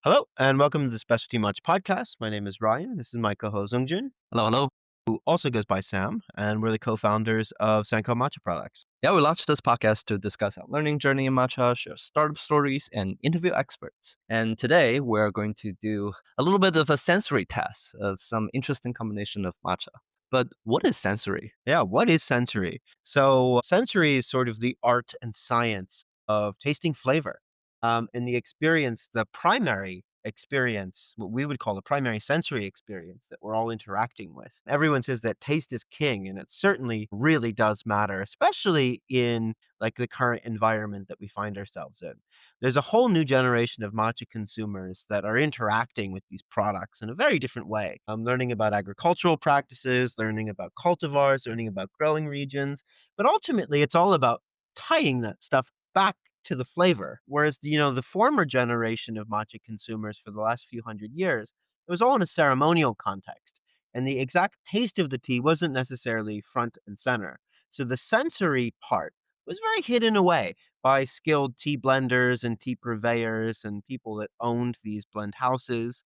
Hello, and welcome to the Specialty Matcha Podcast. My name is Ryan. This is my co-host Zongjun, Hello, hello. who also goes by Sam, and we're the co-founders of Sanko Matcha Products. Yeah, we launched this podcast to discuss our learning journey in matcha, share startup stories, and interview experts. And today we're going to do a little bit of a sensory test of some interesting combination of matcha. But what is sensory? Yeah, what is sensory? So, sensory is sort of the art and science of tasting flavor. And the primary experience, what we would call the primary sensory experience that we're all interacting with. Everyone says that taste is king, and it certainly really does matter, especially in like the current environment that we find ourselves in. There's a whole new generation of matcha consumers that are interacting with these products in a very different way. I'm learning about agricultural practices, learning about cultivars, learning about growing regions, but ultimately it's all about tying that stuff back to the flavor. Whereas, the former generation of matcha consumers for the last few hundred years, it was all in a ceremonial context. And the exact taste of the tea wasn't necessarily front and center. So the sensory part was very hidden away by skilled tea blenders and tea purveyors and people that owned these blend houses.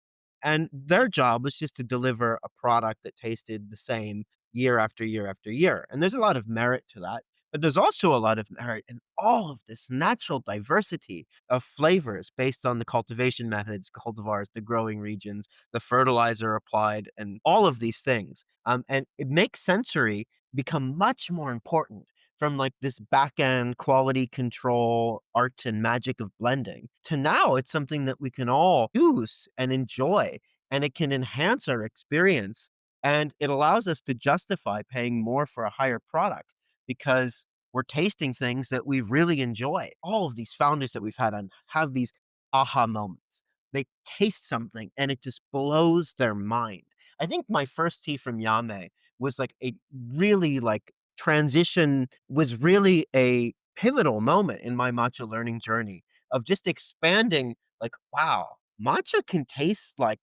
And their job was just to deliver a product that tasted the same year after year after year. And there's a lot of merit to that. But there's also a lot of merit in all of this natural diversity of flavors based on the cultivation methods, cultivars, the growing regions, the fertilizer applied, and all of these things. And it makes sensory become much more important from like this back end quality control, art and magic of blending to now it's something that we can all use and enjoy, and it can enhance our experience. And it allows us to justify paying more for a higher product because we're tasting things that we really enjoy. All of these founders that we've had on have these aha moments. They taste something and it just blows their mind. I think my first tea from Yame was like a really like transition was really a pivotal moment in my matcha learning journey of just expanding like, wow, matcha can taste like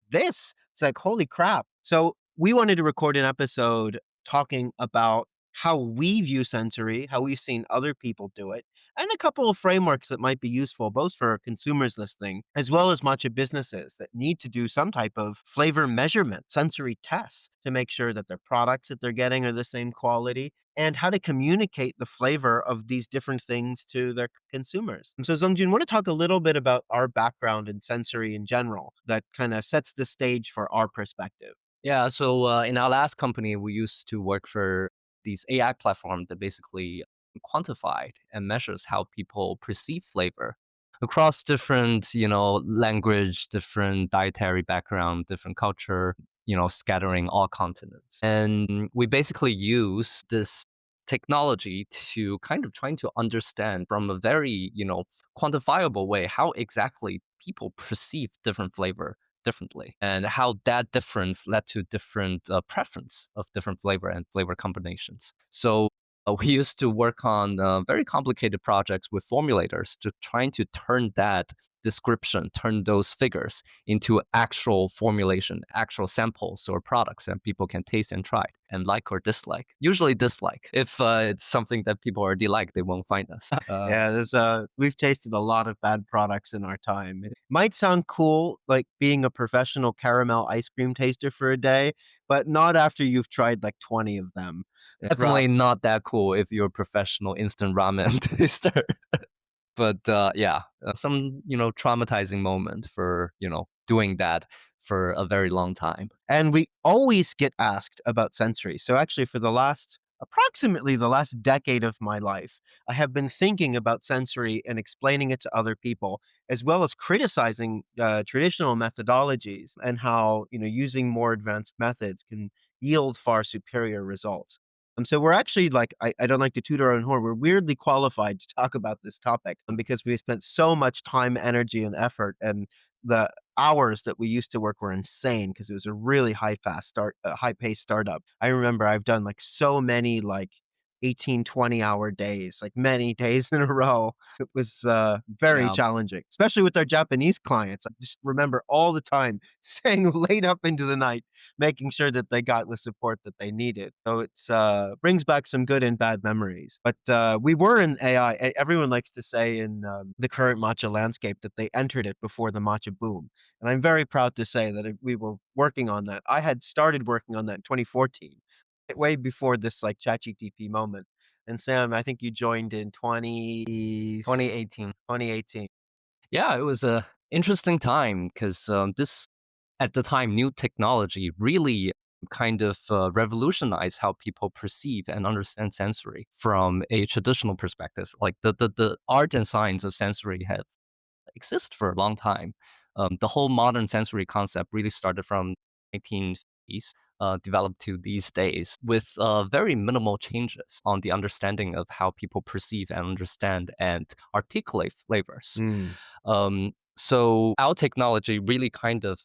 this. It's like, holy crap. So we wanted to record an episode talking about how we view sensory, how we've seen other people do it, and a couple of frameworks that might be useful both for consumers listening as well as matcha businesses that need to do some type of flavor measurement, sensory tests to make sure that their products that they're getting are the same quality and how to communicate the flavor of these different things to their consumers. And so, Zongjun, want to talk a little bit about our background in sensory in general that kind of sets the stage for our perspective. Yeah, so in our last company, we used to work for these AI platform that basically quantified and measures how people perceive flavor across different, language, different dietary background, different culture, scattering all continents. And we basically use this technology to kind of trying to understand from a very, quantifiable way how exactly people perceive different flavor differently and how that difference led to different preference of different flavor and flavor combinations. So we used to work on very complicated projects with formulators to trying to turn that description, turn those figures into actual formulation, actual samples or products that people can taste and try and like or dislike. Usually dislike. If it's something that people already like, they won't find us. Yeah, we've tasted a lot of bad products in our time. It might sound cool, like being a professional caramel ice cream taster for a day, but not after you've tried like 20 of them. Definitely not that cool if you're a professional instant ramen taster. But yeah, some traumatizing moment for doing that for a very long time. And we always get asked about sensory. So actually for approximately the last decade of my life, I have been thinking about sensory and explaining it to other people, as well as criticizing traditional methodologies and how, using more advanced methods can yield far superior results. So we're actually like, I don't like to toot our own horn. We're weirdly qualified to talk about this topic because we spent so much time, energy, and effort, and the hours that we used to work were insane because it was a really high paced startup. I remember I've done like so many like 18, 20-hour days, like many days in a row. It was very Yeah. challenging, especially with our Japanese clients. I just remember all the time staying late up into the night, making sure that they got the support that they needed. So it's brings back some good and bad memories. But we were in AI. Everyone likes to say in the current matcha landscape that they entered it before the matcha boom. And I'm very proud to say that we were working on that. I had started working on that in 2014, way before this like ChatGPT moment. And Sam, I think you joined in 2018. 2018. Yeah, it was a interesting time because this, at the time, new technology really kind of revolutionized how people perceive and understand sensory from a traditional perspective. Like the art and science of sensory have exist for a long time. The whole modern sensory concept really started from 1950s, developed to these days with very minimal changes on the understanding of how people perceive and understand and articulate flavors. Mm. So our technology really kind of,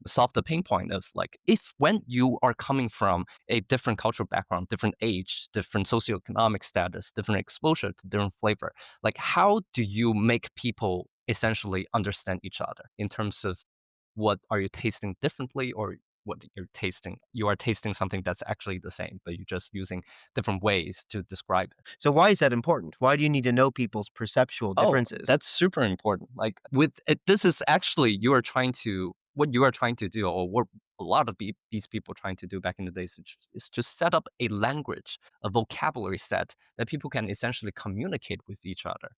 solved the pain point of like, if when you are coming from a different cultural background, different age, different socioeconomic status, different exposure to different flavor, like how do you make people essentially understand each other in terms of what are you tasting differently or what you are tasting something that's actually the same, but you're just using different ways to describe it. So why is that important? Why do you need to know people's perceptual Oh, differences? that's super important. Like with it, this is actually you are trying to what you are trying to do, or what a lot of these people trying to do back in the days is to set up a language, a vocabulary set that people can essentially communicate with each other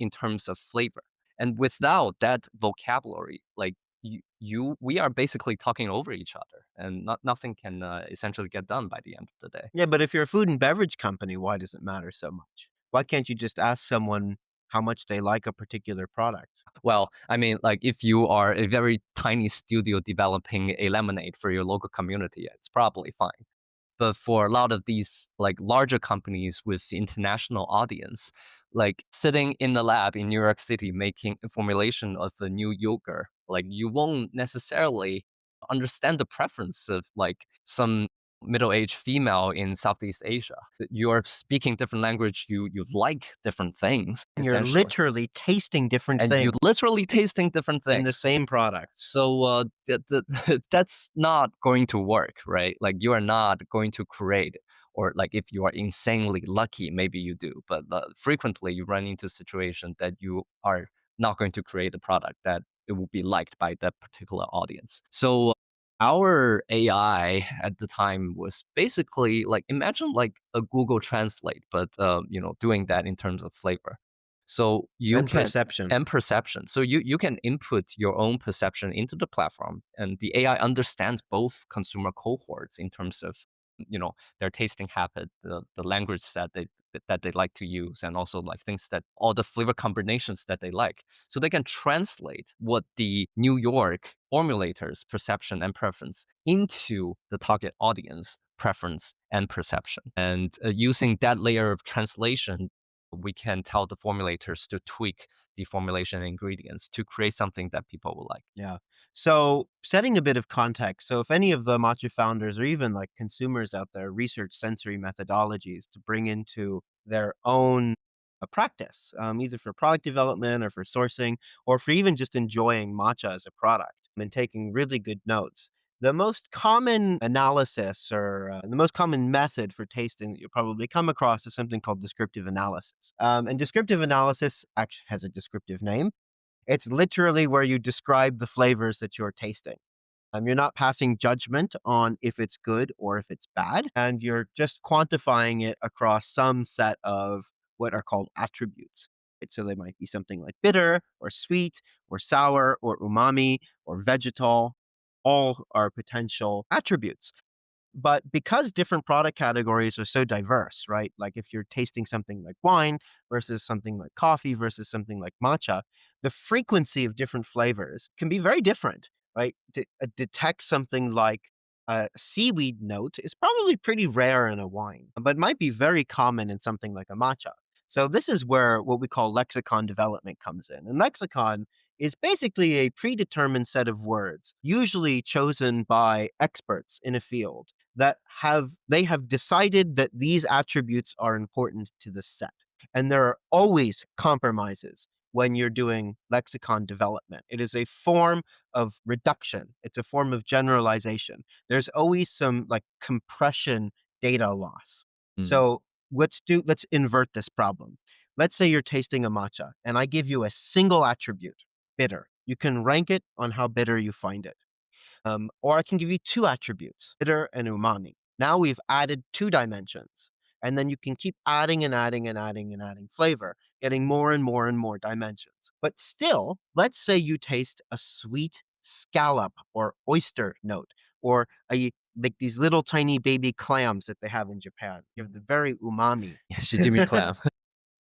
in terms of flavor. And without that vocabulary, like we are basically talking over each other, and nothing can essentially get done by the end of the day. Yeah, but if you're a food and beverage company, why does it matter so much? Why can't you just ask someone how much they like a particular product? Well, I mean, like if you are a very tiny studio developing a lemonade for your local community, it's probably fine. But for a lot of these like larger companies with international audience, like sitting in the lab in New York City making a formulation of a new yogurt, like you won't necessarily understand the preference of like some middle-aged female in Southeast Asia. You're speaking different language, you like different things, And you're essentially. literally tasting different And you things literally tasting different in the things. same product. So that's not going to work, right? Like you are not going to create, or like if you are insanely lucky, maybe you do, but frequently you run into a situation that you are not going to create a product that it will be liked by that particular audience. So our AI at the time was basically like imagine like a Google Translate, but doing that in terms of flavor. So you And can perception. and perception. So you can input your own perception into the platform, and the AI understands both consumer cohorts in terms of their tasting habit, the language that they like to use, and also like things that all the flavor combinations that they like. So they can translate what the New York formulators perception and preference into the target audience preference and perception. And using that layer of translation, we can tell the formulators to tweak the formulation ingredients to create something that people will like. Yeah. So, setting a bit of context. So, if any of the matcha founders or even like consumers out there research sensory methodologies to bring into their own practice, either for product development or for sourcing, or for even just enjoying matcha as a product and taking really good notes. The most common analysis or the most common method for tasting that you'll probably come across is something called descriptive analysis. And descriptive analysis actually has a descriptive name. It's literally where you describe the flavors that you're tasting. You're not passing judgment on if it's good or if it's bad, and you're just quantifying it across some set of what are called attributes. So they might be something like bitter or sweet or sour or umami or vegetal. All are potential attributes. But because different product categories are so diverse, right? Like if you're tasting something like wine versus something like coffee versus something like matcha, the frequency of different flavors can be very different, right? To detect something like a seaweed note is probably pretty rare in a wine, but might be very common in something like a matcha. So this is where what we call lexicon development comes in. And lexicon is basically a predetermined set of words, usually chosen by experts in a field that they have decided that these attributes are important to the set. And there are always compromises when you're doing lexicon development. It is a form of reduction. It's a form of generalization. There's always some like compression data loss. Mm. So let's invert this problem. Let's say you're tasting a matcha and I give you a single attribute, bitter. You can rank it on how bitter you find it. Or I can give you two attributes, bitter and umami. Now we've added two dimensions. And then you can keep adding and adding and adding and adding flavor, getting more and more and more dimensions. But still, let's say you taste a sweet scallop or oyster note, or like these little tiny baby clams that they have in Japan. You have the very umami. Shijimi clam.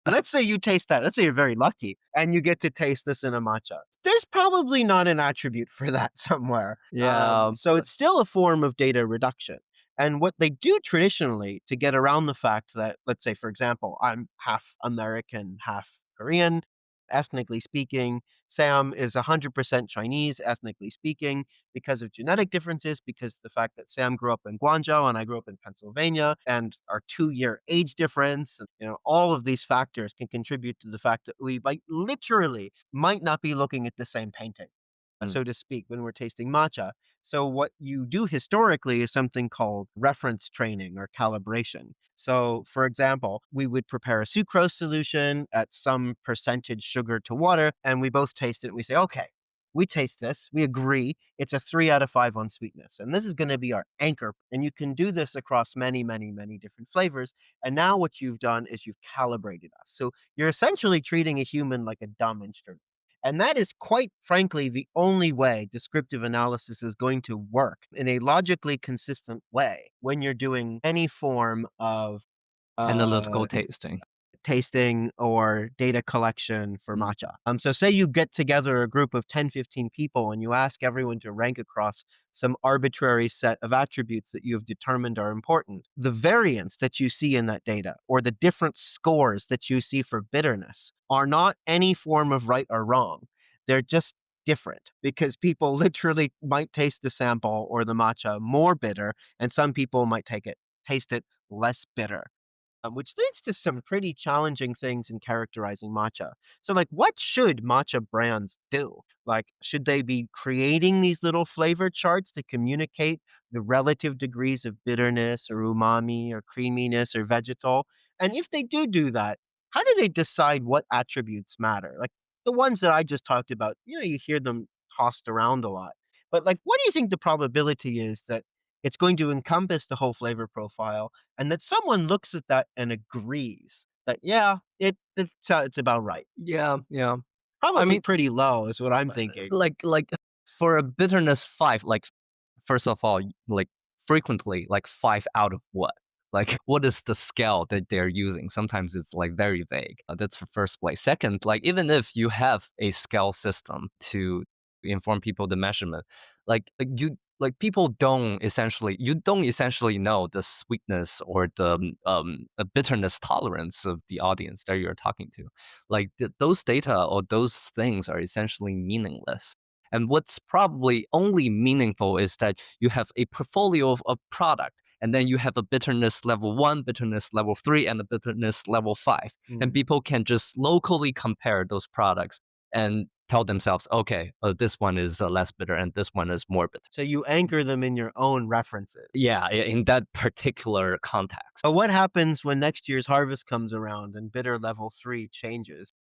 Let's say you taste that. Let's say you're very lucky and you get to taste this in a matcha. There's probably not an attribute for that somewhere. Yeah. So it's still a form of data reduction. And what they do traditionally to get around the fact that, let's say, for example, I'm half American, half Korean, ethnically speaking. Sam is 100% Chinese, ethnically speaking, because of genetic differences, because the fact that Sam grew up in Guangzhou and I grew up in Pennsylvania, and our 2-year age difference, all of these factors can contribute to the fact that we like literally might not be looking at the same painting, Mm. so to speak, when we're tasting matcha. So what you do historically is something called reference training or calibration. So for example, we would prepare a sucrose solution at some percentage sugar to water, and we both taste it and we say, okay, we taste this, we agree, it's a 3 out of 5 on sweetness. And this is going to be our anchor. And you can do this across many, many, many different flavors. And now what you've done is you've calibrated us. So you're essentially treating a human like a dumb instrument. And that is quite frankly the only way descriptive analysis is going to work in a logically consistent way when you're doing any form of Analytical uh, tasting. tasting or data collection for Mm. matcha. So say you get together a group of 10, 15 people and you ask everyone to rank across some arbitrary set of attributes that you have determined are important. The variance that you see in that data or the different scores that you see for bitterness are not any form of right or wrong. They're just different because people literally might taste the sample or the matcha more bitter and some people might taste it less bitter, which leads to some pretty challenging things in characterizing matcha. So, like, what should matcha brands do? Like, should they be creating these little flavor charts to communicate the relative degrees of bitterness or umami or creaminess or vegetal? And if they do that, how do they decide what attributes matter? Like the ones that I just talked about, you hear them tossed around a lot. But like, what do you think the probability is that it's going to encompass the whole flavor profile and that someone looks at that and agrees that, yeah, it's about right. Yeah, yeah. I Probably mean, pretty low is what I'm thinking. like for a bitterness 5, like first of all, like frequently, like 5 out of what? Like, what is the scale that they're using? Sometimes it's like very vague. That's the first place. Second, like even if you have a scale system to inform people the measurement, people you don't essentially know the sweetness or the bitterness tolerance of the audience that you're talking to. Like those data or those things are essentially meaningless. And what's probably only meaningful is that you have a portfolio of product, and then you have a bitterness level 1, bitterness level 3, and a bitterness level 5. And Mm. people can just locally compare those products and tell themselves, okay, this one is less bitter and this one is more bitter. So you anchor them in your own references. Yeah, in that particular context. But what happens when next year's harvest comes around and bitter level 3 changes?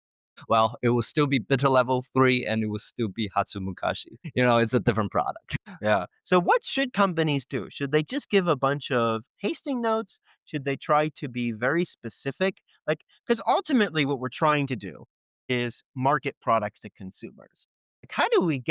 Well, it will still be bitter level 3 and it will still be Hatsumukashi. It's a different product. Yeah. So what should companies do? Should they just give a bunch of tasting notes? Should they try to be very specific? Like, because ultimately what we're trying to do is market products to consumers. Like, how do we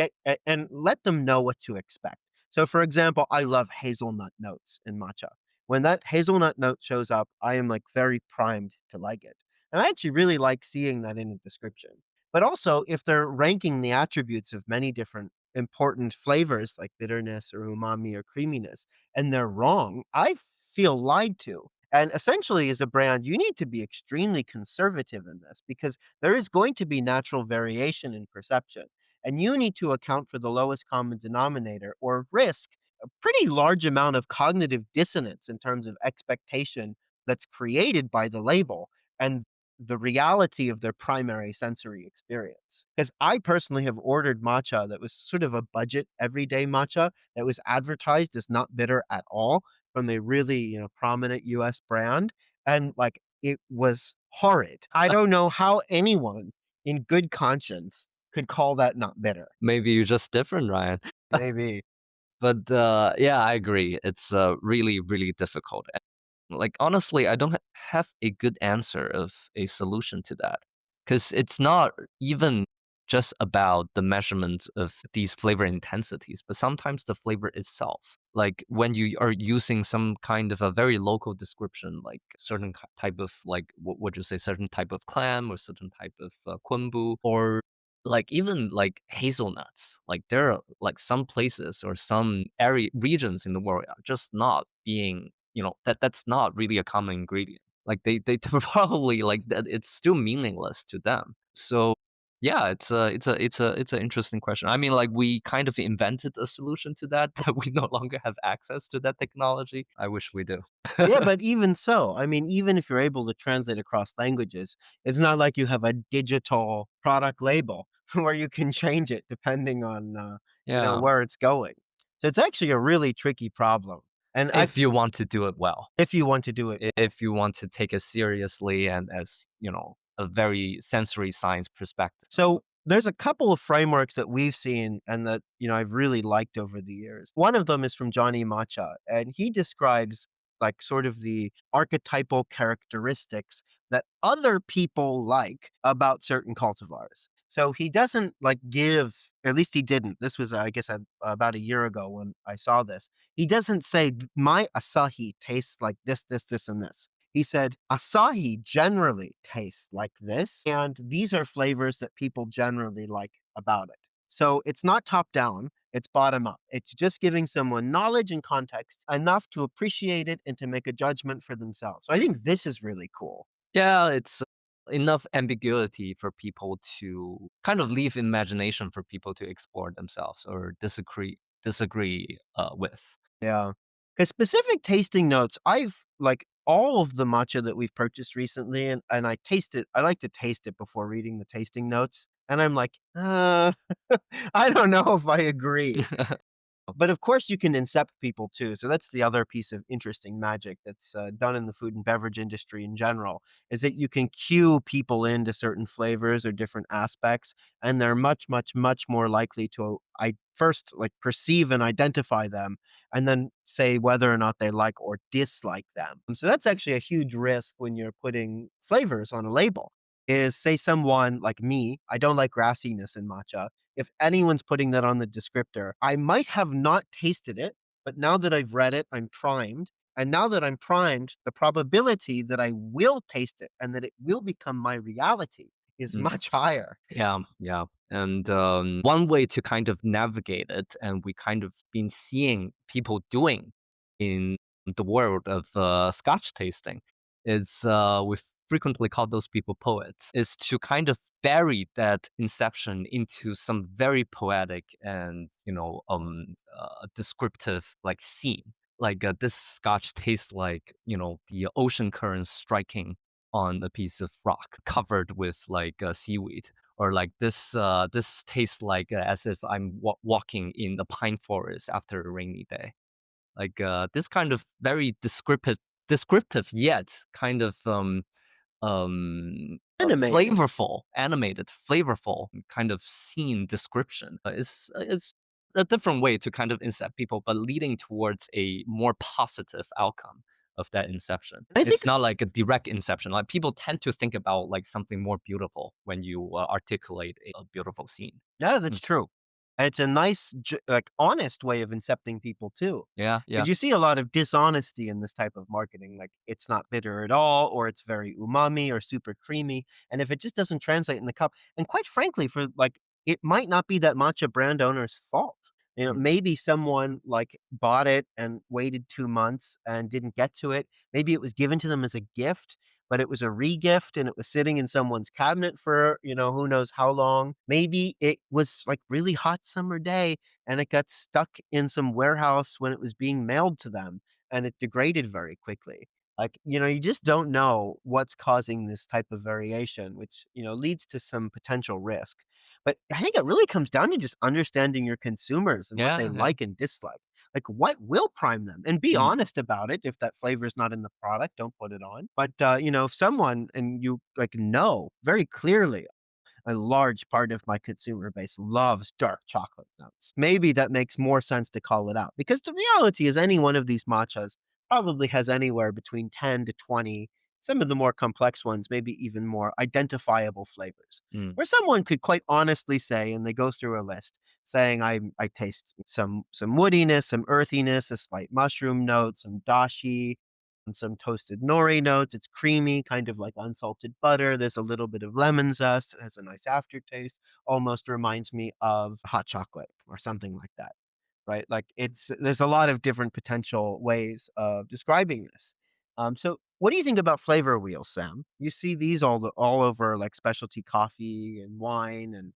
and let them know what to expect? So, for example, I love hazelnut notes in matcha. When that hazelnut note shows up, I am like very primed to like it. And I actually really like seeing that in a description. But also, if they're ranking the attributes of many different important flavors like bitterness or umami or creaminess, and they're wrong, I feel lied to. And essentially, as a brand, you need to be extremely conservative in this because there is going to be natural variation in perception. And you need to account for the lowest common denominator or risk a pretty large amount of cognitive dissonance in terms of expectation that's created by the label and the reality of their primary sensory experience. Because I personally have ordered matcha that was sort of a budget everyday matcha that was advertised as not bitter at all from a really, prominent US brand. And like it was horrid. I don't know how anyone in good conscience could call that not bitter. Maybe you're just different, Ryan. Maybe. But yeah, I agree. It's really, really difficult. Like honestly, I don't have a good answer of a solution to that because it's not even just about the measurement of these flavor intensities, but sometimes the flavor itself. Like when you are using some kind of a very local description, like certain type of like what would you say, certain type of clam or certain type of kunbu, or like even like hazelnuts. Like there are like some places or some area regions in the world are just not being, that's not really a common ingredient. Like they probably like that it's still meaningless to them. So yeah, it's an interesting question. I mean, like we kind of invented a solution to that that we no longer have access to that technology. I wish we do. Yeah, but even so, I mean, even if you're able to translate across languages, it's not like you have a digital product label where you can change it depending on, Yeah, where it's going. So it's actually a really tricky problem. And I, if you want to do it well, if you want to do it, if you want to take it seriously and as a very sensory science perspective. so there's a couple of frameworks that we've seen and that, I've really liked over the years. One of them is from Johnny Matcha, and he describes like sort of the archetypal characteristics that other people like about certain cultivars. So he doesn't like give, at least he didn't. This was, I guess, about a year ago when I saw this. He doesn't say, my Asahi tastes like this, and this. He said, Asahi generally tastes like this, and these are flavors that people generally like about it. So it's not top down, it's bottom up. It's just giving someone knowledge and context enough to appreciate it and to make a judgment for themselves. So I think this is really cool. Yeah, it's enough ambiguity for people to kind of leave imagination for people to explore themselves or disagree with. Yeah. Because specific tasting notes, I've like all of the matcha that we've purchased recently, and I taste it. I like to taste it before reading the tasting notes. And I'm like, I don't know if I agree. But of course, you can incept people too. So that's the other piece of interesting magic that's done in the food and beverage industry in general, is that you can cue people into certain flavors or different aspects, and they're much, much, much more likely to I first like perceive and identify them, and then say whether or not they like or dislike them. So that's actually a huge risk when you're putting flavors on a label. Is say someone like me, I don't like grassiness in matcha. If anyone's putting that on the descriptor, I might have not tasted it, but now that I've read it, I'm primed. And now that I'm primed, the probability that I will taste it and that it will become my reality is Mm, much higher. yeah, yeah. And one way to kind of navigate it, and we kind of been seeing people doing in the world of Scotch tasting, is we frequently call those people poets, is to kind of bury that inception into some very poetic and descriptive like scene. Like this Scotch tastes like the ocean currents striking on a piece of rock covered with like seaweed, or like this tastes like as if I'm walking in the pine forest after a rainy day. Like this kind of very descriptive yet kind of Animated. flavorful, animated, flavorful kind of scene description is a different way to kind of incept people, but leading towards a more positive outcome of that inception. I think It's not like a direct inception. Like people tend to think about like something more beautiful when you articulate a beautiful scene. yeah, Mm. that's true. And it's a nice, like, honest way of incepting people too. Yeah, yeah. Because you see a lot of dishonesty in this type of marketing. Like, it's not bitter at all, or it's very umami or super creamy. And if it just doesn't translate in the cup, and quite frankly, for like, it might not be that matcha brand owner's fault. Mm. Maybe someone like bought it and waited 2 months and didn't get to it. Maybe it was given to them as a gift. but it was a regift and it was sitting in someone's cabinet for, who knows how long. Maybe it was like really hot summer day and it got stuck in some warehouse when it was being mailed to them and it degraded very quickly. Like, you just don't know what's causing this type of variation, which, leads to some potential risk. But I think it really comes down to just understanding your consumers and what they Yeah, yeah. like and dislike. Like, what will prime them? And be Mm. honest about it. If that flavor is not in the product, don't put it on. But, if someone and you like know very clearly a large part of my consumer base loves dark chocolate notes. Maybe that makes more sense to call it out because the reality is any one of these matchas probably has anywhere between 10 to 20, some of the more complex ones, maybe even more identifiable flavors. Mm. Where someone could quite honestly say, and they go through a list saying, I taste some woodiness, some earthiness, a slight mushroom note, some dashi, and some toasted nori notes. It's creamy, kind of like unsalted butter. There's a little bit of lemon zest. It has a nice aftertaste. Almost reminds me of hot chocolate or something like that, right? Like there's a lot of different potential ways of describing this. So what do you think about flavor wheels, Sam? You see these all over like specialty coffee and wine and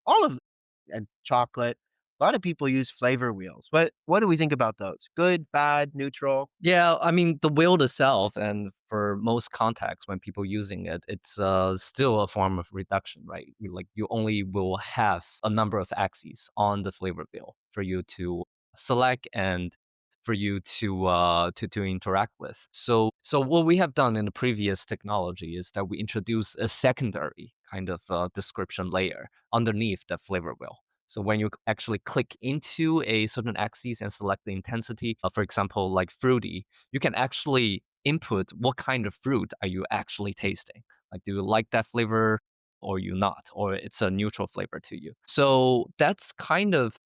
and chocolate. A lot of people use flavor wheels. What do we think about those? Good, bad, neutral? Yeah, I mean, the wheel itself, and for most contexts, when people using it, it's still a form of reduction, right? Like you only will have a number of axes on the flavor wheel for you to select and for you to interact with. So what we have done in the previous technology is that we introduce a secondary kind of description layer underneath the flavor wheel. So when you actually click into a certain axis and select the intensity, for example, like fruity, you can actually input what kind of fruit are you actually tasting. Like, do you like that flavor or you not, or it's a neutral flavor to you. So that's kind of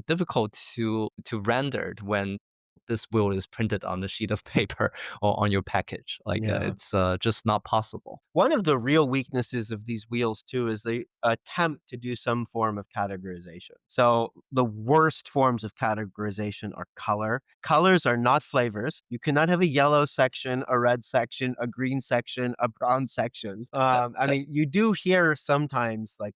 difficult to render when this wheel is printed on a sheet of paper or on your package. Like Yeah. it's just not possible. One of the real weaknesses of these wheels too is they attempt to do some form of categorization. So the worst forms of categorization are color. Colors are not flavors. You cannot have a yellow section, a red section, a green section, a brown section. Uh, I uh, mean, you do hear sometimes like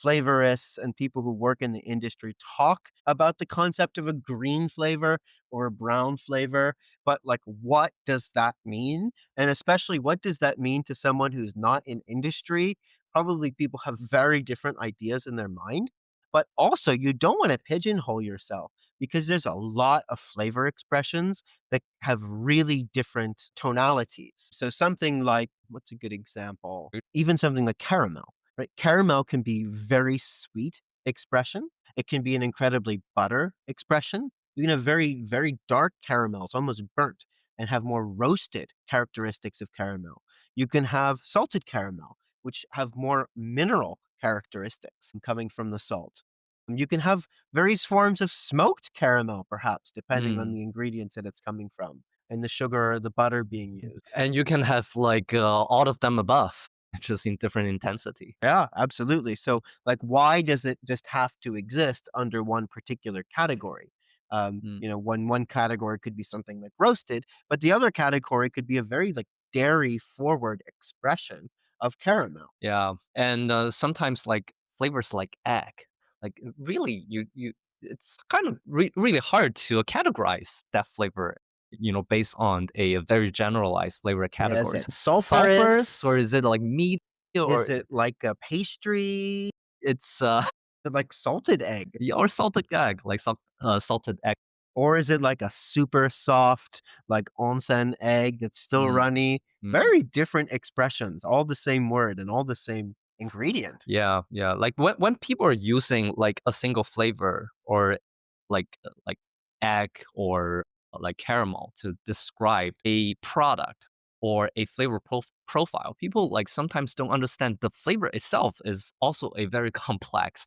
flavorists and people who work in the industry talk about the concept of a green flavor or a brown flavor, but like what does that mean? And especially, what does that mean to someone who's not in industry? Probably people have very different ideas in their mind. But also, you don't want to pigeonhole yourself because there's a lot of flavor expressions that have really different tonalities. So, something like, what's a good example? Even something like caramel, right? Caramel can be very sweet expression. It can be an incredibly butter expression. You can have very, very dark caramels, almost burnt and have more roasted characteristics of caramel. You can have salted caramel, which have more mineral characteristics coming from the salt. You can have various forms of smoked caramel, perhaps, depending on mm. the ingredients that it's coming from and the sugar or the butter being used. And you can have like all of them above, just in different intensity. Yeah, absolutely. So, like, why does it just have to exist under one particular category? Mm. One category could be something like roasted, but the other category could be a very like dairy forward expression of caramel. Yeah, and sometimes like flavors like egg, like really, it's kind of really hard to categorize that flavor. Based on a very generalized flavor Yeah, is categories. it Sulfurous, or sulfurous? is it like meat, or Is it like a pastry? it's Like salted egg? yeah, or salted egg, like salted egg. Or is it like a super soft, like onsen egg that's still Mm, runny? mm. Very different expressions, all the same word and all the same ingredient. Yeah, yeah. Like when people are using like a single flavor or like egg or like caramel to describe a product or a flavor profile, people like sometimes don't understand the flavor itself is also a very complex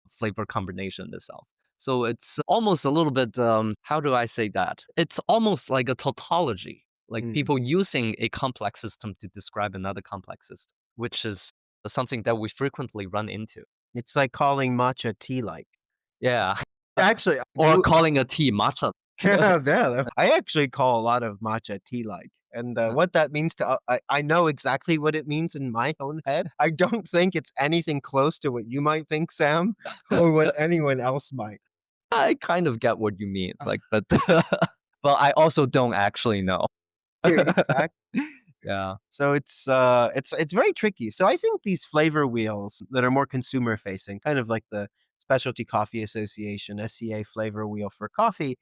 flavor combination itself. So it's almost a little bit how do I say that? It's almost like a tautology. Like Mm. people using a complex system to describe another complex system, which is something that we frequently run into. It's like calling matcha tea like. Yeah. Actually, Or calling a tea matcha. Yeah, yeah. I actually call a lot of matcha tea-like, and, what that means to I know exactly what it means in my own head. I don't think it's anything close to what you might think, Sam, or what anyone else might. I kind of get what you mean, like, but well, I also don't actually know. Exactly. Yeah. So it's very tricky. So I think these flavor wheels that are more consumer facing, kind of like the Specialty Coffee Association SCA flavor wheel for coffee,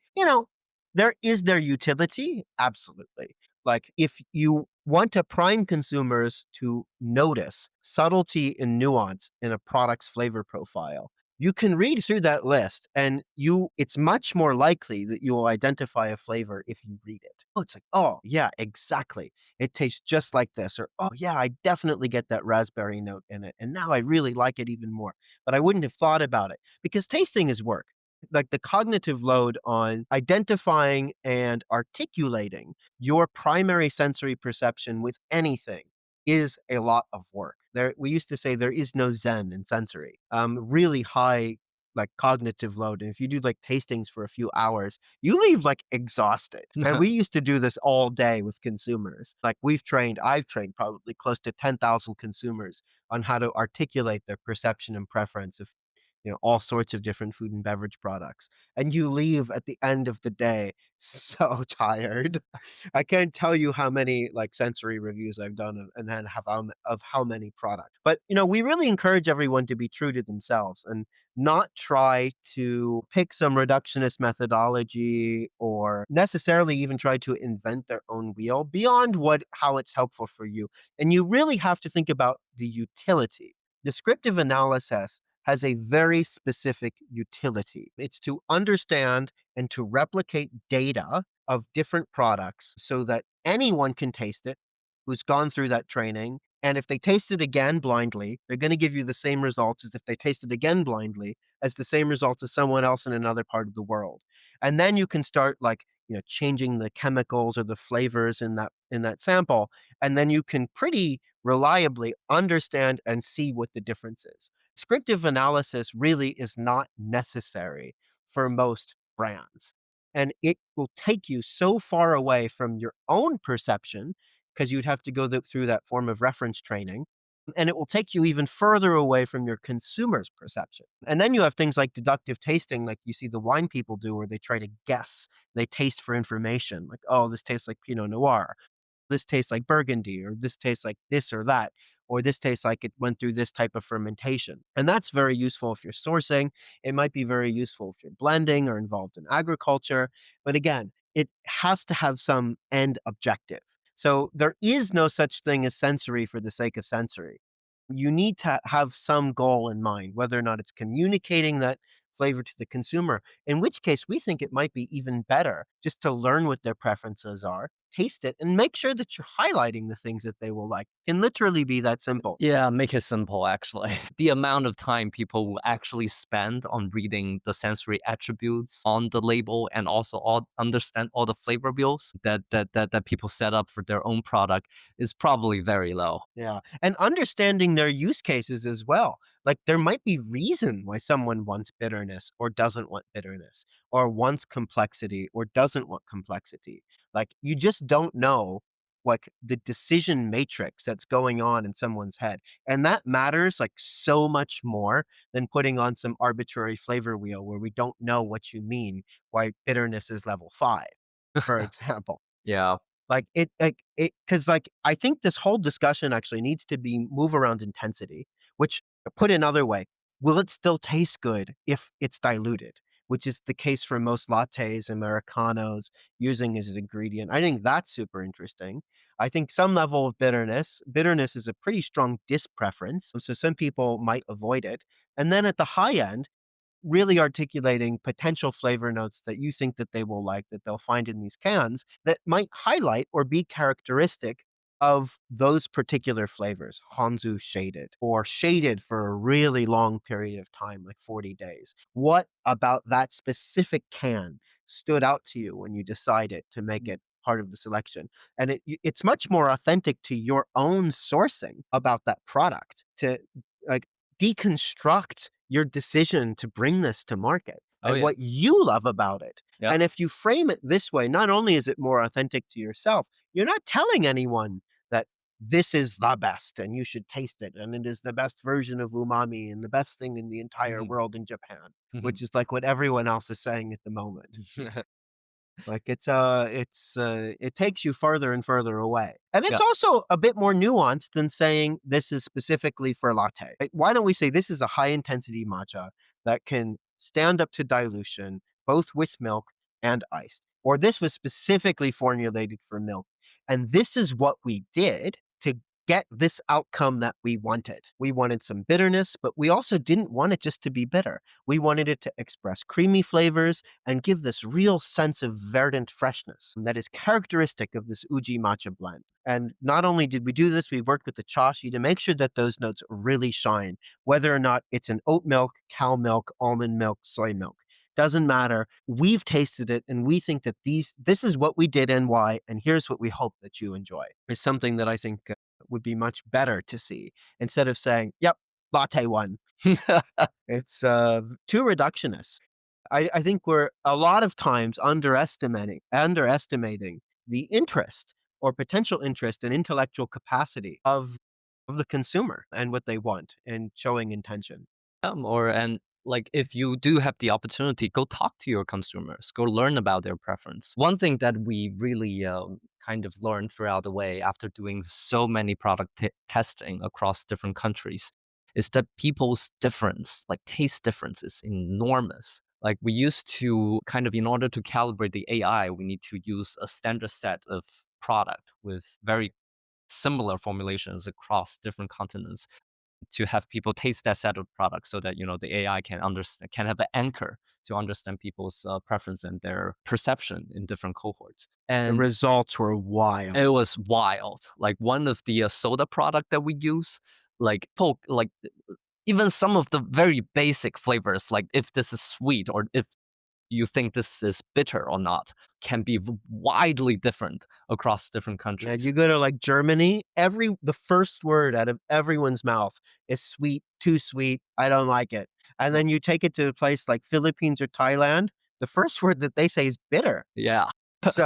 there is their utility, absolutely. Like if you want to prime consumers to notice subtlety and nuance in a product's flavor profile, you can read through that list and it's much more likely that you will identify a flavor if you read it. Oh, it's like, oh yeah, exactly, it tastes just like this. Or, oh, yeah, I definitely get that raspberry note in it. And now I really like it even more. But I wouldn't have thought about it because tasting is work. Like the cognitive load on identifying and articulating your primary sensory perception with anything is a lot of work. We used to say there is no zen in sensory. Really high like cognitive load. And if you do like tastings for a few hours, you leave like exhausted. And we used to do this all day with consumers. Like I've trained probably close to 10,000 consumers on how to articulate their perception and preference of all sorts of different food and beverage products. And you leave at the end of the day so tired. I can't tell you how many like sensory reviews I've done and then of how many products. But we really encourage everyone to be true to themselves and not try to pick some reductionist methodology or necessarily even try to invent their own wheel beyond how it's helpful for you. And you really have to think about the utility. Descriptive analysis has a very specific utility. It's to understand and to replicate data of different products so that anyone can taste it who's gone through that training. And if they taste it again blindly, they're going to give you the same results as if they taste it again blindly, as the same results as someone else in another part of the world. And then you can start like, changing the chemicals or the flavors in that sample. And then you can pretty reliably understand and see what the difference is. Descriptive analysis really is not necessary for most brands. And it will take you so far away from your own perception because you'd have to go through that form of reference training. And it will take you even further away from your consumer's perception. And then you have things like deductive tasting, like you see the wine people do, where they try to guess. They taste for information, like, oh, this tastes like Pinot Noir. This tastes like Burgundy, or this tastes like this or that, or this tastes like it went through this type of fermentation. And that's very useful if you're sourcing. It might be very useful if you're blending or involved in agriculture. But again, it has to have some end objective. So there is no such thing as sensory for the sake of sensory. You need to have some goal in mind, whether or not it's communicating that flavor to the consumer, in which case we think it might be even better just to learn what their preferences are, taste it, and make sure that you're highlighting the things that they will like. It can literally be that simple. Yeah, make it simple actually. The amount of time people will actually spend on reading the sensory attributes on the label and also understand all the flavor wheels that people set up for their own product is probably very low. Yeah. And understanding their use cases as well. Like there might be reason why someone wants bitterness or doesn't want bitterness, or wants complexity or doesn't want complexity. Like you just don't know like the decision matrix that's going on in someone's head. And that matters like so much more than putting on some arbitrary flavor wheel where we don't know what you mean why bitterness is level 5, for example. Yeah. Because like I think this whole discussion actually needs to be move around intensity, which put another way, will it still taste good if it's diluted? Which is the case for most lattes, Americanos, using it as an ingredient. I think that's super interesting. I think some level of bitterness is a pretty strong dispreference. So some people might avoid it. And then at the high end, really articulating potential flavor notes that you think that they will like, that they'll find in these cans that might highlight or be characteristic of those particular flavors, honzu shaded or shaded for a really long period of time, like 40 days. What about that specific can stood out to you when you decided to make it part of the selection? And it's much more authentic to your own sourcing about that product to like deconstruct your decision to bring this to market Oh and yeah. what you love about it. Yeah. And if you frame it this way, not only is it more authentic to yourself, you're not telling anyone that this is the best and you should taste it and it is the best version of umami and the best thing in the entire Mhm. world in Japan, Mhm. which is like what everyone else is saying at the moment. Like it takes you further and further away. And it's Yeah. also a bit more nuanced than saying this is specifically for latte. Right? Why don't we say this is a high intensity matcha that can stand up to dilution, both with milk and iced? Or this was specifically formulated for milk. And this is what we did to get this outcome that we wanted. We wanted some bitterness, but we also didn't want it just to be bitter. We wanted it to express creamy flavors and give this real sense of verdant freshness that is characteristic of this Uji matcha blend. And not only did we do this, we worked with the chashi to make sure that those notes really shine, whether or not it's an oat milk, cow milk, almond milk, soy milk. Doesn't matter. We've tasted it and we think that this is what we did and why, and here's what we hope that you enjoy. Is something that I think would be much better to see instead of saying, yep, latte one. It's too reductionist. I think we're a lot of times underestimating the interest or potential interest and intellectual capacity of the consumer and what they want and showing intention. Or and like if you do have the opportunity, go talk to your consumers, go learn about their preference. One thing that we really kind of learned throughout the way after doing so many product testing across different countries is that people's difference, like taste difference, is enormous. Like we used to kind of, in order to calibrate the AI, we need to use a standard set of product with very similar formulations across different continents to have people taste that set of products so that the AI can understand, can have an anchor to understand people's preference and their perception in different cohorts. The And results were it wild. was wild. Like one of the soda product that we use, like poke, like even some of the very basic flavors, like if this is sweet or if you think this is bitter or not, can be widely different across different Yeah, you countries. go to like Germany, the first word out of everyone's mouth is sweet, too sweet, I don't like it. And Yeah. then you take it to a place like Philippines or Thailand, the first word that they say is bitter. Yeah. It's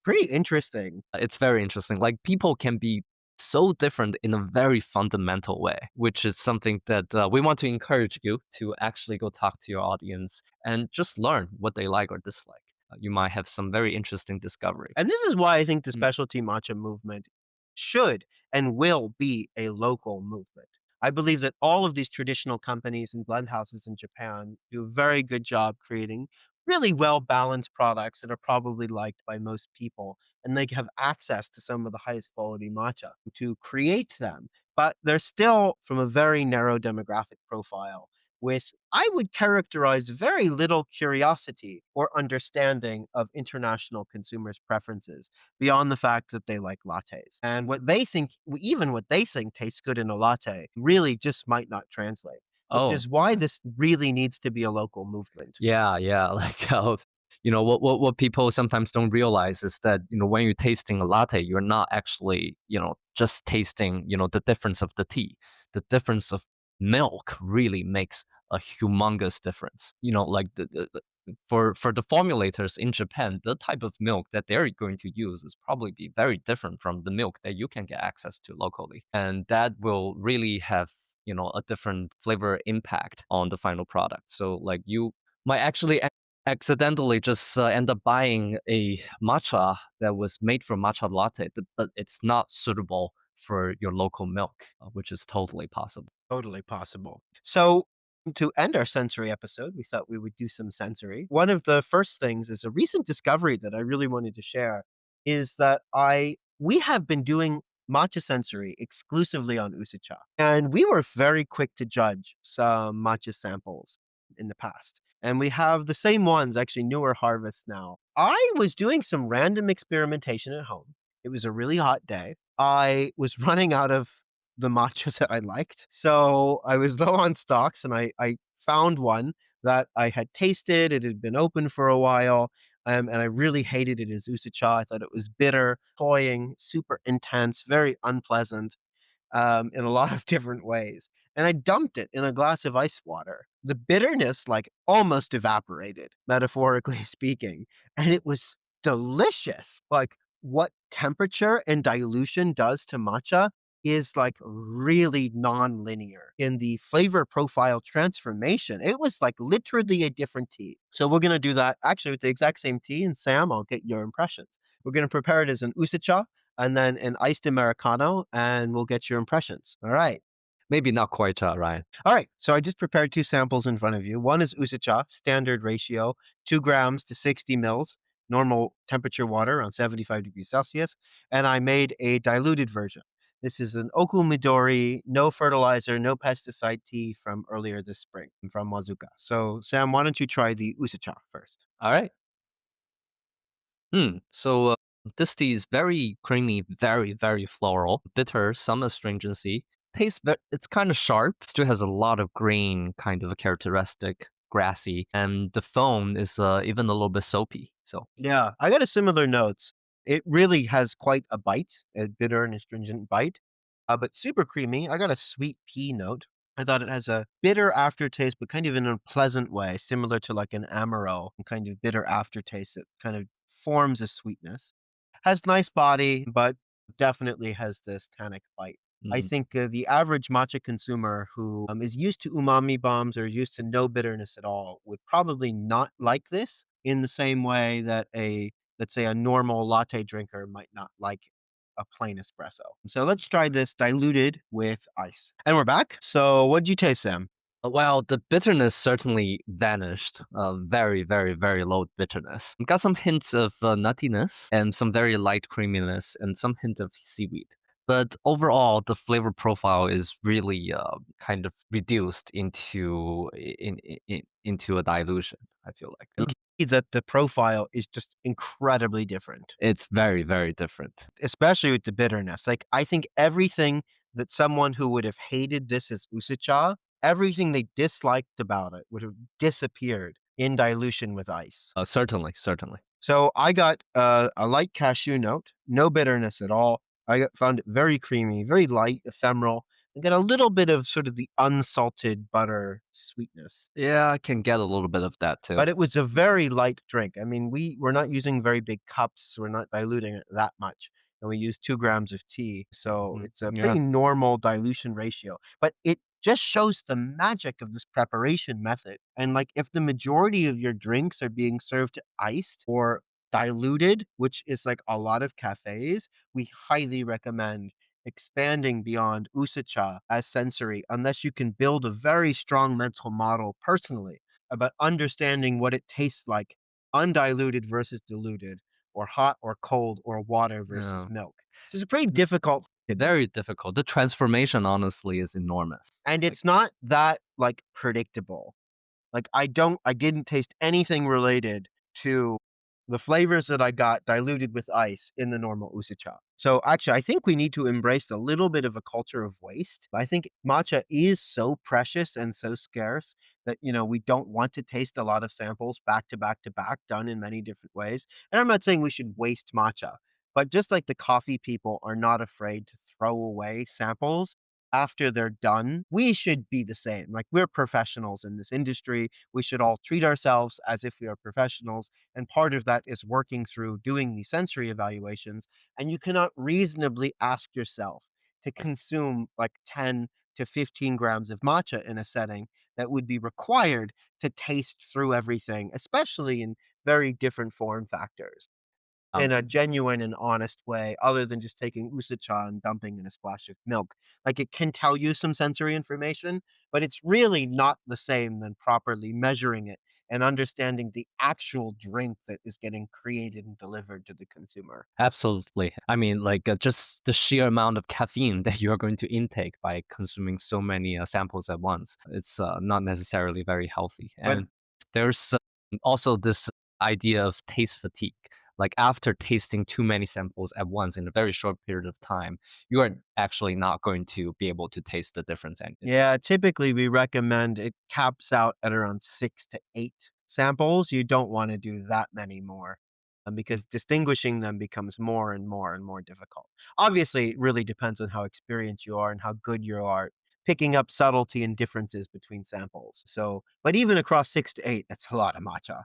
pretty interesting. It's very interesting. Like people can be so different in a very fundamental way, which is something that we want to encourage you to actually go talk to your audience and just learn what they like or dislike. You might have some very interesting discovery. And this is why I think the Mm. specialty matcha movement should and will be a local movement. I believe that all of these traditional companies and blend houses in Japan do a very good job creating really well balanced products that are probably liked by most people. And they have access to some of the highest quality matcha to create them. But they're still from a very narrow demographic profile with, I would characterize, very little curiosity or understanding of international consumers' preferences beyond the fact that they like lattes. And what they think, even what they think tastes good in a latte, really just might not translate, which Oh, is why this really needs to be a local movement. yeah, yeah. Like what people sometimes don't realize is that when you're tasting a latte, you're not actually just tasting the difference of the tea. The difference of milk really makes a humongous difference. Like for the formulators in Japan, the type of milk that they're going to use is probably be very different from the milk that you can get access to locally, and that will really have a different flavor impact on the final product. So like you might actually accidentally just end up buying a matcha that was made from matcha latte, but it's not suitable for your local milk, which is totally possible. Totally possible. So, to end our sensory episode, we thought we would do some sensory. One of the first things is a recent discovery that I really wanted to share is that we have been doing matcha sensory exclusively on Usacha. And we were very quick to judge some matcha samples in the past. And we have the same ones, actually newer harvests now. I was doing some random experimentation at home. It was a really hot day. I was running out of the matcha that I liked. So I was low on stocks and I found one that I had tasted. It had been open for a while. And I really hated it as usacha. I thought it was bitter, cloying, super intense, very unpleasant. in a lot of different ways. And I dumped it in a glass of ice water. The bitterness like almost evaporated, metaphorically speaking, and it was delicious. Like what temperature and dilution does to matcha is like really non-linear in the flavor profile transformation. It was like literally a different tea. So we're going to do that actually with the exact same tea. And Sam, I'll get your impressions. We're going to prepare it as an usacha and then an iced Americano, and we'll get your impressions. All right. Maybe not quite, Ryan. All right. So I just prepared two samples in front of you. One is usacha, standard ratio, 2 grams to 60 mils, normal temperature water around 75 degrees Celsius. And I made a diluted version. This is an Oku Midori, no fertilizer, no pesticide tea from earlier this spring from Wazuka. So, Sam, why don't you try the usacha first? All right. So this tea is very creamy, very, very floral, bitter, some astringency. It's kind of sharp, still has a lot of green kind of a characteristic, grassy, and the foam is even a little bit soapy. So Yeah, I got a similar notes. It really has quite a bite, a bitter and astringent bite, but super creamy. I got a sweet pea note. I thought it has a bitter aftertaste, but kind of in a pleasant way, similar to like an Amaro, kind of bitter aftertaste that kind of forms a sweetness. Has nice body, but definitely has this tannic bite. I mm, think the average matcha consumer who is used to umami bombs or is used to no bitterness at all would probably not like this in the same way that let's say, a normal latte drinker might not like a plain espresso. So let's try this diluted with ice. And we're back. So what did you taste, Sam? well, the bitterness certainly vanished. Very, very, very low bitterness. Got some hints of nuttiness and some very light creaminess and some hint of seaweed. But overall, the flavor profile is really kind of reduced into a dilution. I feel like You can see that the profile is just incredibly different, it's very, very different. especially with the bitterness. Like, I think everything that someone who would have hated this as usacha, everything they disliked about it would have disappeared in dilution with ice. Certainly, certainly. So I got a light cashew note, no bitterness at all. Found it very creamy, very light, ephemeral, and got a little bit of sort of the unsalted butter sweetness. Yeah, I can get a little bit of that too. But it was a very light drink. I mean, we're not using very big cups. We're not diluting it that much. And we use 2 grams of tea. So Mhm. it's a Yeah. pretty normal dilution ratio. But it just shows the magic of this preparation method. And like if the majority of your drinks are being served iced or diluted, which is like a lot of cafes, we highly recommend expanding beyond usacha as sensory unless you can build a very strong mental model personally about understanding what it tastes like undiluted versus diluted, or hot or cold, or water versus Yeah. milk. So it's a pretty difficult to do. Very difficult. The transformation, honestly, is enormous. And Like, it's not that like predictable. Like I didn't taste anything related to the flavors that I got diluted with ice in the normal usacha. So actually, I think we need to embrace a little bit of a culture of waste. I think matcha is so precious and so scarce that, we don't want to taste a lot of samples back to back to back done in many different ways. And I'm not saying we should waste matcha, but just like the coffee people are not afraid to throw away samples after they're done, we should be the same. Like, we're professionals in this industry. We should all treat ourselves as if we are professionals. And part of that is working through doing these sensory evaluations. And you cannot reasonably ask yourself to consume like 10 to 15 grams of matcha in a setting that would be required to taste through everything, especially in very different form factors in a um, genuine and honest way other than just taking usacha and dumping in a splash of milk. Like, it can tell you some sensory information, but it's really not the same than properly measuring it and understanding the actual drink that is getting created and delivered to the consumer. absolutely. I mean, like, just the sheer amount of caffeine that you are going to intake by consuming so many samples at once. It's not necessarily very healthy. But And there's also this idea of taste fatigue. Like, after tasting too many samples at once in a very short period of time, you are actually not going to be able to taste the difference anymore. yeah, typically we recommend it caps out at around 6 to 8 samples. You don't want to do that many more. because distinguishing them becomes more and more and more difficult. Obviously, it really depends on how experienced you are and how good you are picking up subtlety and differences between samples. So, but even across 6 to 8, that's a lot of matcha.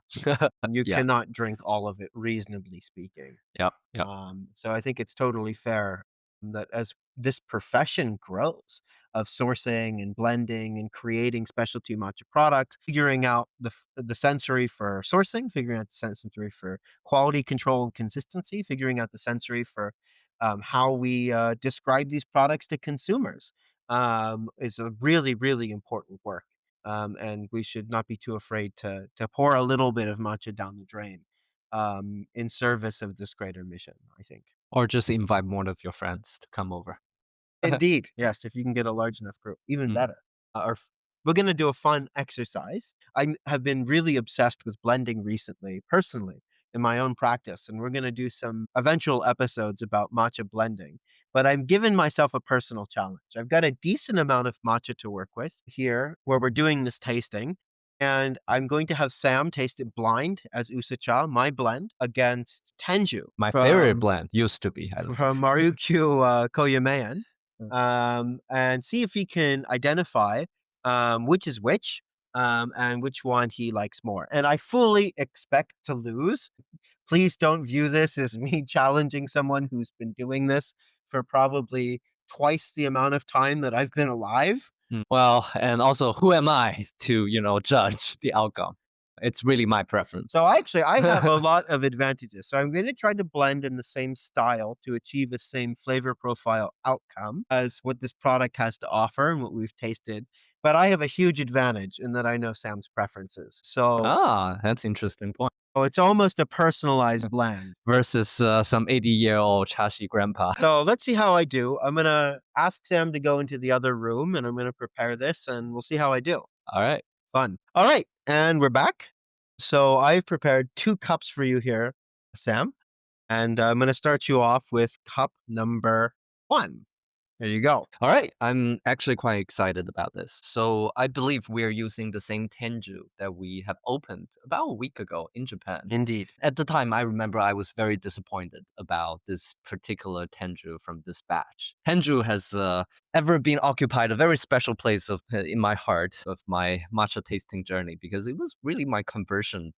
You Yeah. cannot drink all of it, reasonably speaking. Yep. Yep. So I think it's totally fair that as this profession grows of sourcing and blending and creating specialty matcha products, figuring out the sensory for sourcing, figuring out the sensory for quality control and consistency, figuring out the sensory for how we describe these products to consumers is a really, really important work. And we should not be too afraid to pour a little bit of matcha down the drain in service of this greater mission, I think. Or just invite more of your friends to come over. Indeed, yes, if you can get a large enough group, even Mm. better. We're gonna do a fun exercise. Have been really obsessed with blending recently, personally, in my own practice, and we're gonna do some eventual episodes about matcha blending. But I've given myself a personal challenge. I've got a decent amount of matcha to work with here, where we're doing this tasting, and I'm going to have Sam taste it blind as Usacha, my blend, against Tenju My favorite blend used to be at least. from Marukyu Koyameyan, Mm. and see if he can identify which is which, and which one he likes more. And I fully expect to lose. Please don't view this as me challenging someone who's been doing this for probably twice the amount of time that I've been alive. Well, and also, who am I to, judge the outcome? It's really my preference. So actually, I have a lot of advantages. So I'm going to try to blend in the same style to achieve the same flavor profile outcome as what this product has to offer and what we've tasted. But I have a huge advantage in that I know Sam's preferences. So Ah, that's interesting point. it's almost a personalized blend. Versus some 80-year-old Chashi grandpa. So let's see how I do. I'm going to ask Sam to go into the other room and I'm going to prepare this and we'll see how I do. All right. Fun. All right. And we're back. So I've prepared 2 cups for you here, Sam. And I'm going to start you off with cup number 1. There you go. All right. I'm actually quite excited about this. So I believe we're using the same tenju that we have opened about a week ago in Japan. Indeed. At the time, I remember I was very disappointed about this particular tenju from this batch. Tenju has ever been occupied a very special place in my heart of my matcha tasting journey because it was really my conversion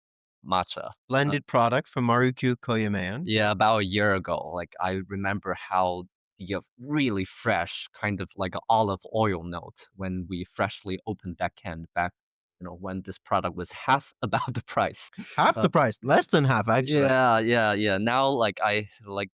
matcha. Blended product from Marukyu Koyaman. Yeah, about a year ago. Like I remember how the really fresh kind of like an olive oil note when we freshly opened that can back, when this product was half about the price. Half Uh, the price. Less than half, actually. yeah, yeah, yeah. Now,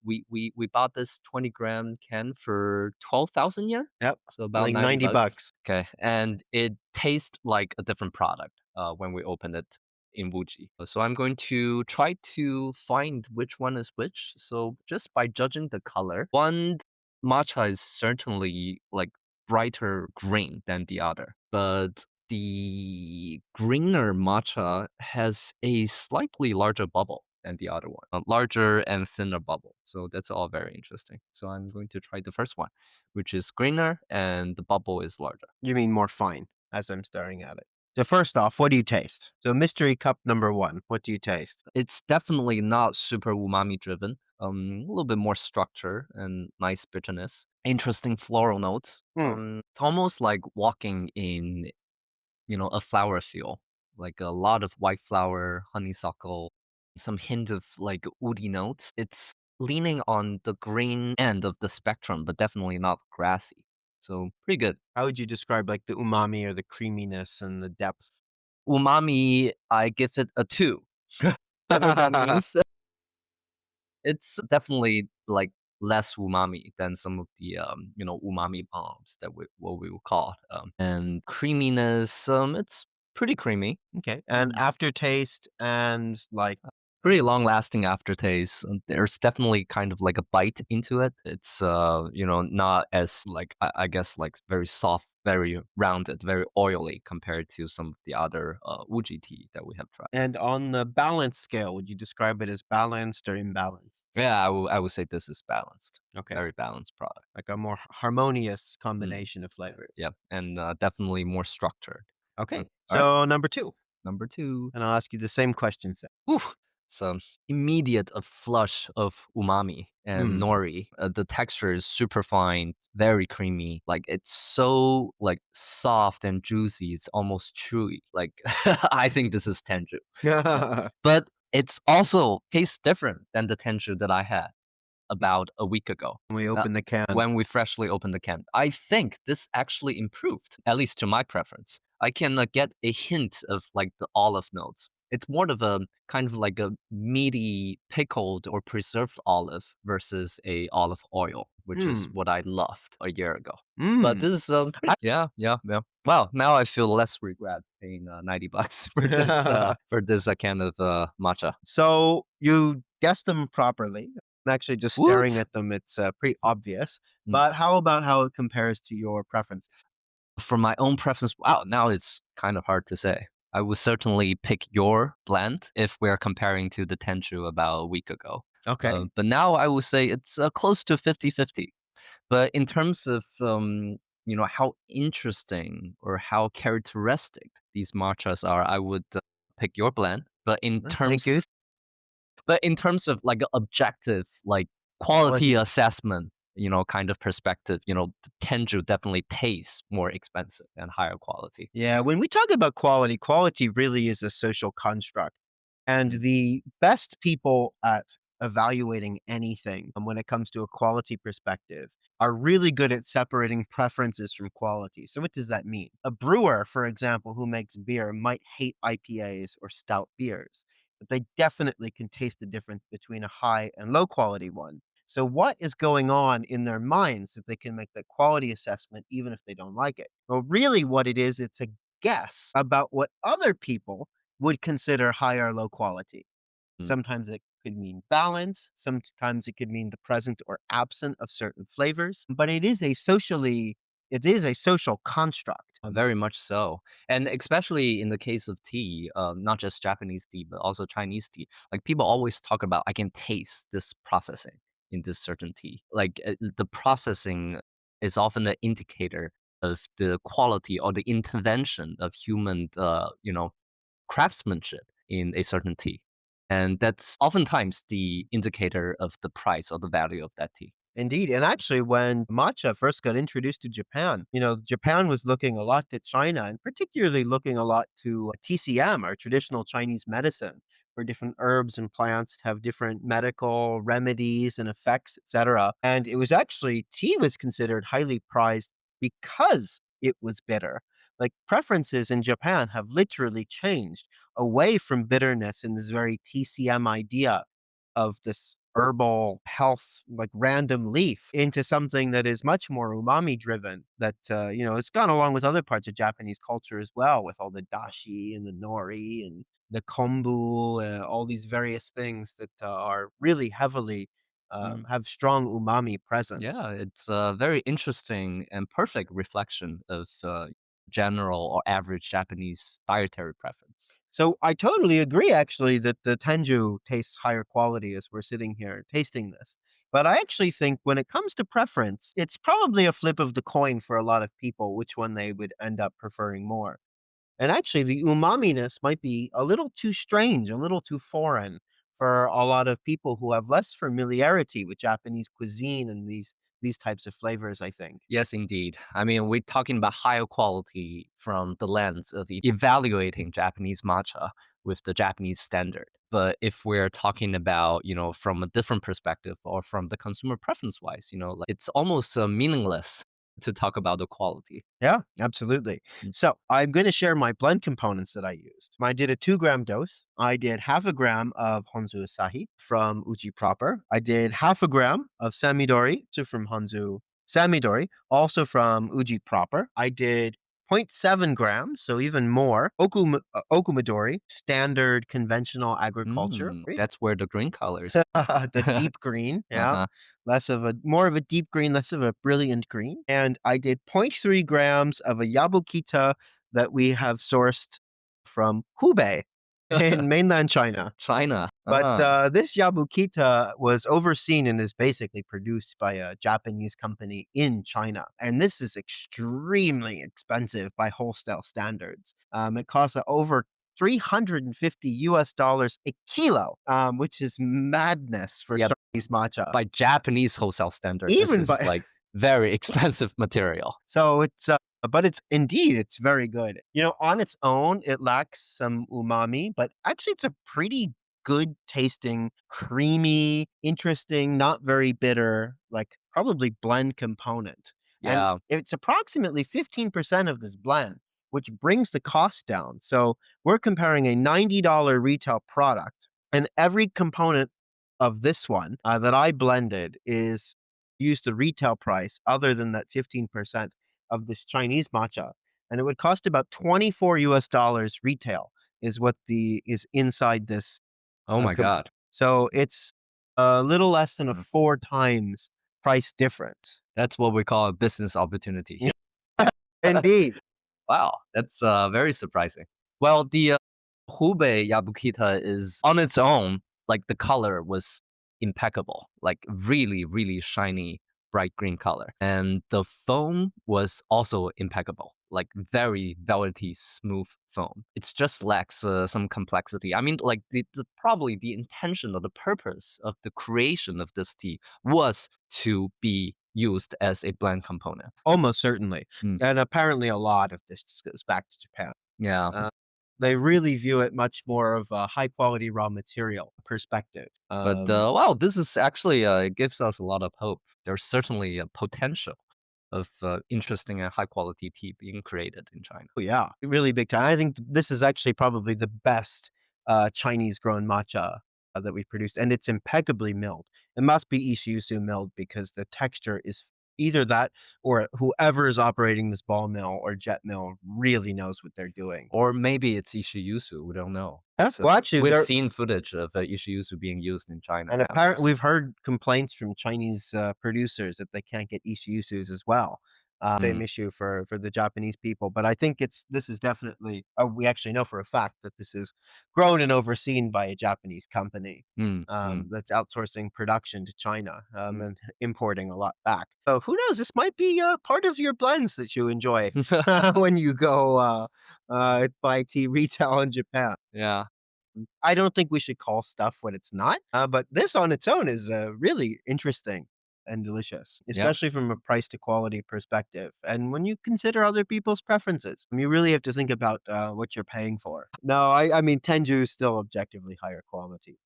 we bought this 20-gram can for 12,000 yen, Yep. so about Like 90 90 bucks. bucks. Okay, and it tastes like a different product when we open it in Wuji. So I'm going to try to find which one is which. So just by judging the color, one matcha is certainly like brighter green than the other, but the greener matcha has a slightly larger bubble than the other one, a larger and thinner bubble. So that's all very interesting. So I'm going to try the first one, which is greener and the bubble is larger. You mean more fine as I'm staring at it. So first off, what do you taste? So mystery cup number 1, what do you taste? It's definitely not super umami driven. A little bit more structure and nice bitterness. Interesting floral notes. It's almost like walking in, a flower field, like a lot of white flower, honeysuckle, some hint of like woody notes. It's leaning on the green end of the spectrum, but definitely not grassy. So pretty good. How would you describe like the umami or the creaminess and the depth? Umami, I give it a 2. Whatever that means. It's definitely like less umami than some of the umami bombs that what we would call and creaminess. It's pretty creamy, Okay. And aftertaste and like pretty long lasting aftertaste. There's definitely kind of like a bite into it. It's not as like I guess like very soft, very rounded, very oily compared to some of the other Uji tea that we have tried. and on the balance scale, would you describe it as balanced or imbalanced? Yeah, I would say this is balanced. Okay. Very balanced product. Like a more harmonious combination of flavors. Yeah, and definitely more structured. Okay. All right, So number 2, number 2. and I'll ask you the same question, Sam. Whew. It's immediate a flush of umami and Mm. nori. The texture is super fine, very creamy. Like it's so like soft and juicy. It's almost chewy. Like I think this is tenju. But it's also tastes different than the tenju that I had about a week ago. We Uh, open the can. when we freshly opened the can. I think this actually improved, at least to my preference. I can get a hint of like the olive notes. It's more of a kind of like a meaty pickled or preserved olive versus a olive oil, which is Mm. what I loved a year ago. But Mm. this is yeah, yeah, yeah. Well, now I feel less regret paying $90 for this can of matcha. So you guessed them properly. I'm actually just staring What? at them. It's pretty obvious. But how about how it compares to your preferences? For my own preference, wow, now it's kind of hard to say. I would certainly pick your blend if we're comparing to the Tenchu about a week ago. Okay. But now I would say it's close to 50-50. But in terms of how interesting or how characteristic these matchas are, I would pick your blend. Thank you. But in terms of like a objective, like quality Quality. assessment, kind of perspective, the Tenju definitely tastes more expensive and higher quality. Yeah, when we talk about quality, quality really is a social construct. And Mm, the best people at evaluating anything when it comes to a quality perspective are really good at separating preferences from quality. So, what does that mean? A brewer, for example, who makes beer might hate IPAs or stout beers, but they definitely can taste the difference between a high and low quality one. So, what is going on in their minds that they can make that quality assessment even if they don't like it? Well, really, what it is, it's a guess about what other people would consider high or low quality. mm. Sometimes it could mean balance, sometimes it could mean the present or absent of certain flavors, but it is a social construct. Very much so. And especially in the case of tea, not just Japanese tea, but also Chinese tea. Like people always talk about, I can taste this processing in this certain tea. Like the processing is often an indicator of the quality or the intervention of human, craftsmanship in a certain tea. And that's oftentimes the indicator of the price or the value of that tea. Indeed. And actually, when matcha first got introduced to Japan, Japan was looking a lot to China and particularly looking a lot to TCM, our traditional Chinese medicine, for different herbs and plants that have different medical remedies and effects, etc. And it was actually, tea was considered highly prized because it was bitter. Like preferences in Japan have literally changed away from bitterness and this very TCM idea of this herbal health, like random leaf, into something that is much more umami driven. That it's gone along with other parts of Japanese culture as well, with all the dashi and the nori and the kombu, all these various things that are really heavily have strong umami presence. Yeah, it's a very interesting and perfect reflection of general or average Japanese dietary preference. So I totally agree, actually, that the Tenju tastes higher quality as we're sitting here tasting this. But I actually think when it comes to preference, it's probably a flip of the coin for a lot of people, which one they would end up preferring more. And actually, the umaminess might be a little too strange, a little too foreign for a lot of people who have less familiarity with Japanese cuisine and these types of flavors, I think. Yes, indeed. I mean, we're talking about higher quality from the lens of evaluating Japanese matcha with the Japanese standard. But if we're talking about, from a different perspective or from the consumer preference wise, like, it's almost meaningless to talk about the quality. Yeah, absolutely. Mm. So I'm going to share my blend components that I used. I did a 2 gram dose. I did half a gram of honzu Asahi from Uji proper. I did half a gram of samidori, so from honzu samidori, also from Uji proper. I did zero point 0.7 grams, so even more, okumadori, standard conventional agriculture. That's where the green colors. The deep green, yeah. Uh-huh. More of a deep green, less of a brilliant green. And I did zero point 0.3 grams of a yabukita that we have sourced from Hubei in mainland China. China. But Ah. this yabukita was overseen and is basically produced by a Japanese company in China. And this is extremely expensive by wholesale standards. It costs over $350 a kilo, which is madness for Yeah, Chinese matcha. by Japanese wholesale standard, this Even is by like very expensive material. so but it's indeed it's very good. On its own, it lacks some umami, but actually it's a pretty good tasting, creamy, interesting, not very bitter, like probably blend component. And Yeah. it's approximately 15% of this blend, which brings the cost down. So we're comparing a $90 retail product, and every component of this one that I blended is used the retail price other than that 15% of this Chinese matcha, and it would cost about 24 US dollars retail is what the is inside this. Oh my God. So it's a little less than a Mm. four times price difference. That's what we call a business opportunity. Yeah, indeed. Wow, that's very surprising. Well, the Hubei Yabukita is on its own, like the color was impeccable, like really, really shiny, bright green color. And the foam was also impeccable, like very velvety, smooth foam. It's just lacks some complexity. I mean, like probably the intention or the purpose of the creation of this tea was to be used as a blend component. Almost certainly. Mm, And apparently a lot of this just goes back to Japan. yeah. Uh, they really view it much more of a high quality raw material perspective. But wow, this is actually it gives us a lot of hope. There's certainly a potential of interesting and high quality tea being created in China. Oh, yeah, really big time. I think this is actually probably the best Chinese grown matcha that we've produced, and it's impeccably milled. It must be Ishiusu milled because the texture is either that or whoever is operating this ball mill or jet mill really knows what they're doing. Or maybe it's Ishiyusu. We don't know. Yeah, So well, actually, we've there seen footage of Ishiyusu being used in China and apparently nowadays. we've heard complaints from Chinese producers that they can't get Ishiusus as well. Same Mm, issue for the Japanese people, but I think this is definitely. We actually know for a fact that this is grown and overseen by a Japanese company mm, mm, that's outsourcing production to China mm. and importing a lot back. So who knows? This might be part of your blends that you enjoy when you go buy tea retail in Japan. Yeah, I don't think we should call stuff what it's not, but this on its own is really interesting and delicious, yeah. especially from a price to quality perspective. And when you consider other people's preferences, you really have to think about what you're paying for. No, I mean, Tenju is still objectively higher quality.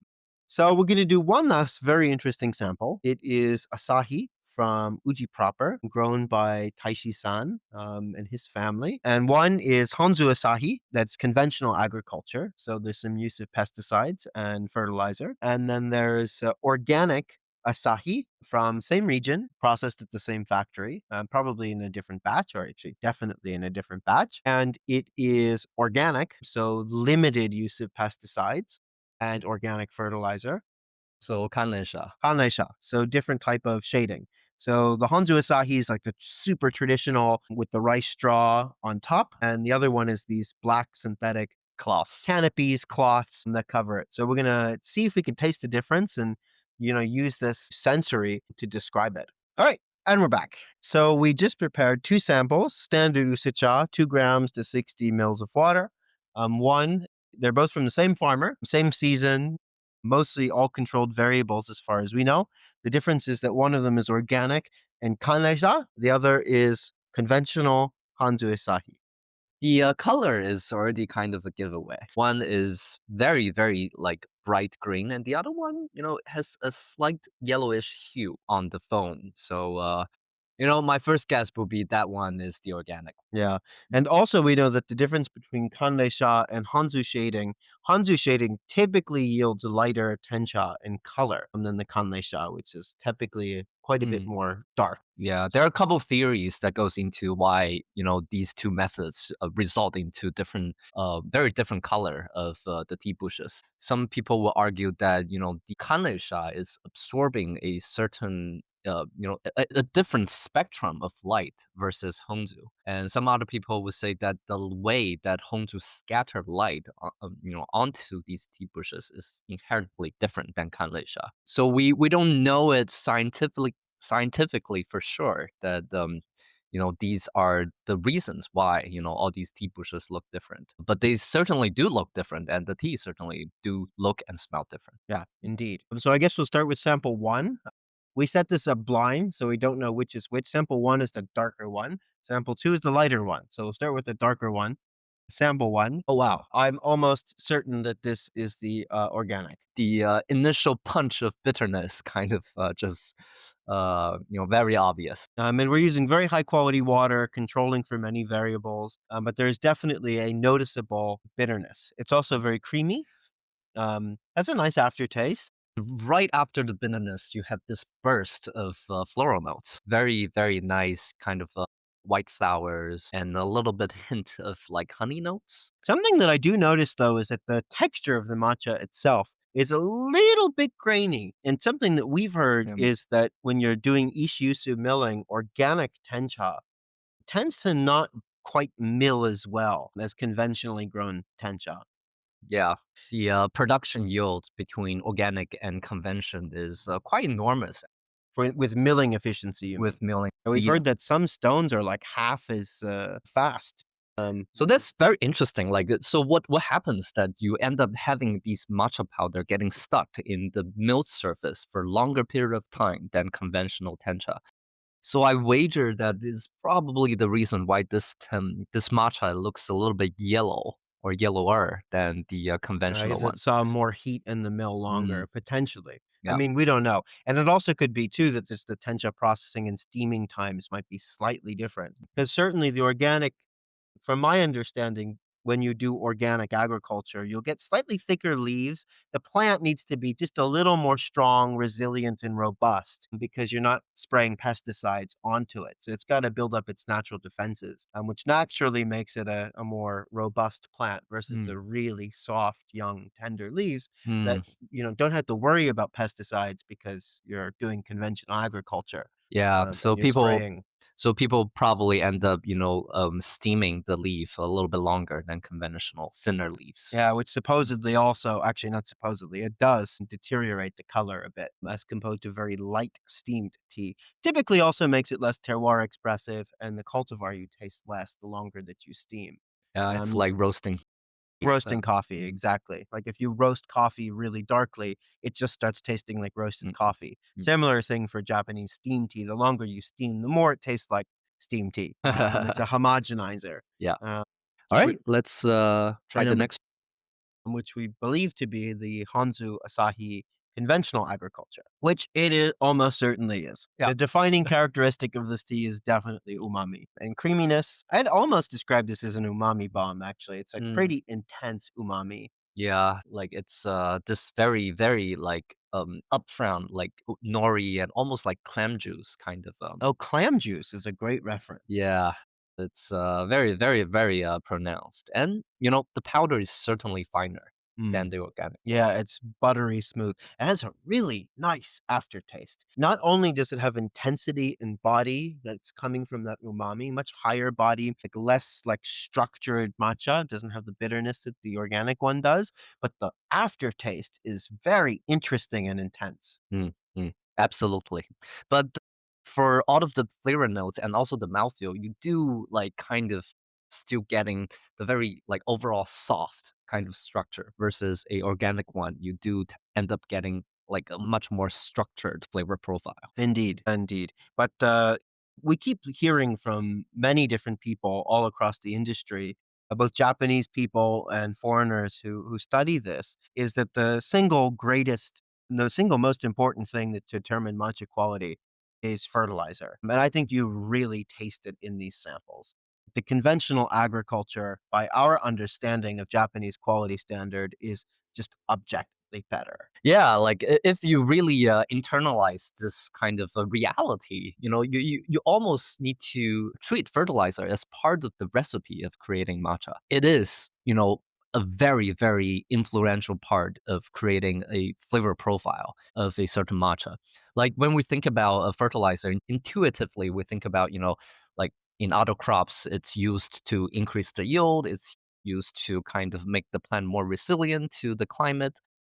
So we're going to do one last very interesting sample. It is Asahi from Uji proper, grown by Taishi-san and his family. And one is honzu Asahi, that's conventional agriculture. So there's some use of pesticides and fertilizer. And then there's organic Asahi from same region, processed at the same factory, probably in a different batch, or actually definitely in a different batch. And it is organic, so limited use of pesticides and organic fertilizer. So kanreisha. Kanreisha, so different type of shading. So the Honzu Asahi is like the super traditional with the rice straw on top, and the other one is these black synthetic Cloths. canopies, cloths that cover it. So we're gonna see if we can taste the difference and use this sensory to describe it. All right. And we're back. So we just prepared two samples, standard usicha, 2 grams to 60 mils of water. They're both from the same farmer, same season, mostly all controlled variables as far as we know. The difference is that one of them is organic and kanreisha, the other is conventional Hanzu Asahi. The color is already kind of a giveaway. One is very, very like bright green, and the other one, has a slight yellowish hue on the phone. So, my first guess would be that one is the organic. Yeah. And also we know that the difference between kanreisha and Hanzu shading typically yields lighter tencha in color than the kanreisha, which is typically quite a bit Mm. more dark. Yeah, there are a couple of theories that goes into why these two methods result into very different color of the tea bushes. Some people will argue that the kanreisha is absorbing a certain a different spectrum of light versus honzu, and some other people would say that the way that honzu scatter light onto these tea bushes is inherently different than kanreisha. So we don't know it scientifically for sure that these are the reasons why, all these tea bushes look different. But they certainly do look different, and the tea certainly do look and smell different. Yeah, indeed. So I guess we'll start with sample one. We set this up blind, so we don't know which is which. Sample one is the darker one. Sample two is the lighter one. So we'll start with the darker one. Sample one. Oh, wow. I'm almost certain that this is the organic. The initial punch of bitterness kind of very obvious. And we're using very high quality water, controlling for many variables, but there's definitely a noticeable bitterness. It's also very creamy. Has a nice aftertaste. Right after the bitterness, you have this burst of floral notes. Very, very nice kind of white flowers and a little bit hint of like honey notes. Something that I do notice though is that the texture of the matcha itself is a little bit grainy. And something that we've heard Um, is that when you're doing ishiusu milling, organic tencha tends to not quite mill as well as conventionally grown tencha. yeah, the production yield between organic and convention is quite enormous With milling efficiency, you mean? with milling. And we've heard that some stones are like half as fast. So that's very interesting. Like, so what happens that you end up having these matcha powder getting stuck in the milled surface for longer period of time than conventional tencha. So I wager that is probably the reason why this matcha looks a little bit yellow or yellower than the conventional Is it one. saw more heat in the mill Mm, longer, potentially. I yeah. mean, we don't know. And it also could be too that just the tencha processing and steaming times might be slightly different. Because certainly the organic, from my understanding, when you do organic agriculture, you'll get slightly thicker leaves. The plant needs to be just a little more strong, resilient, and robust because you're not spraying pesticides onto it. So it's got to build up its natural defenses, which naturally makes it a more robust plant versus Mm, the really soft, young, tender leaves that mm. don't have to worry about pesticides because you're doing conventional agriculture Yeah. and you're spraying. So people probably end up, steaming the leaf a little bit longer than conventional thinner leaves. Yeah, which supposedly also, actually not supposedly, it does deteriorate the color a bit as compared to very light steamed tea. Typically also makes it less terroir expressive and the cultivar you taste less the longer that you steam. Yeah, it's Um, like roasting. Roasting Uh, coffee, mm, exactly. Like if you roast coffee really darkly, it just starts tasting like roasted mm, coffee. mm. Similar thing for Japanese steam tea. The longer you steam, the more it tastes like steam tea. It's a homogenizer. Yeah. Uh, All we- right, let's try try the number next. which we believe to be the honzu Asahi conventional agriculture, which it is almost certainly is. Yeah. The defining characteristic of this tea is definitely umami and creaminess. I'd almost describe this as an umami bomb, actually. It's like Mm, pretty intense umami. yeah, like it's this very, very like upfront, like nori and almost like clam juice kind of Oh, clam juice is a great reference. yeah. It's very, very, very pronounced. And the powder is certainly finer than Mm. the organic one. Yeah, it's buttery smooth. It has a really nice aftertaste. Not only does it have intensity in body that's coming from that umami, much higher body, like less like structured matcha, it doesn't have the bitterness that the organic one does, but the aftertaste is very interesting and intense. Mm, mm, absolutely. But for all of the flavor notes and also the mouthfeel, you do like kind of still getting the very like overall soft kind of structure versus a organic one. You do end up getting like a much more structured flavor profile. Indeed, indeed. But we keep hearing from many different people all across the industry, both Japanese people and foreigners who study this, is that the single most important thing that to determine matcha quality is fertilizer. And I think you really taste it in these samples. The conventional agriculture, by our understanding of Japanese quality standard, is just objectively better. Yeah, like if you really internalize this kind of a reality, you almost need to treat fertilizer as part of the recipe of creating matcha. It is, a very, very influential part of creating a flavor profile of a certain matcha. Like when we think about a fertilizer, intuitively we think about, like in other crops, it's used to increase the yield. It's used to kind of make the plant more resilient to the climate.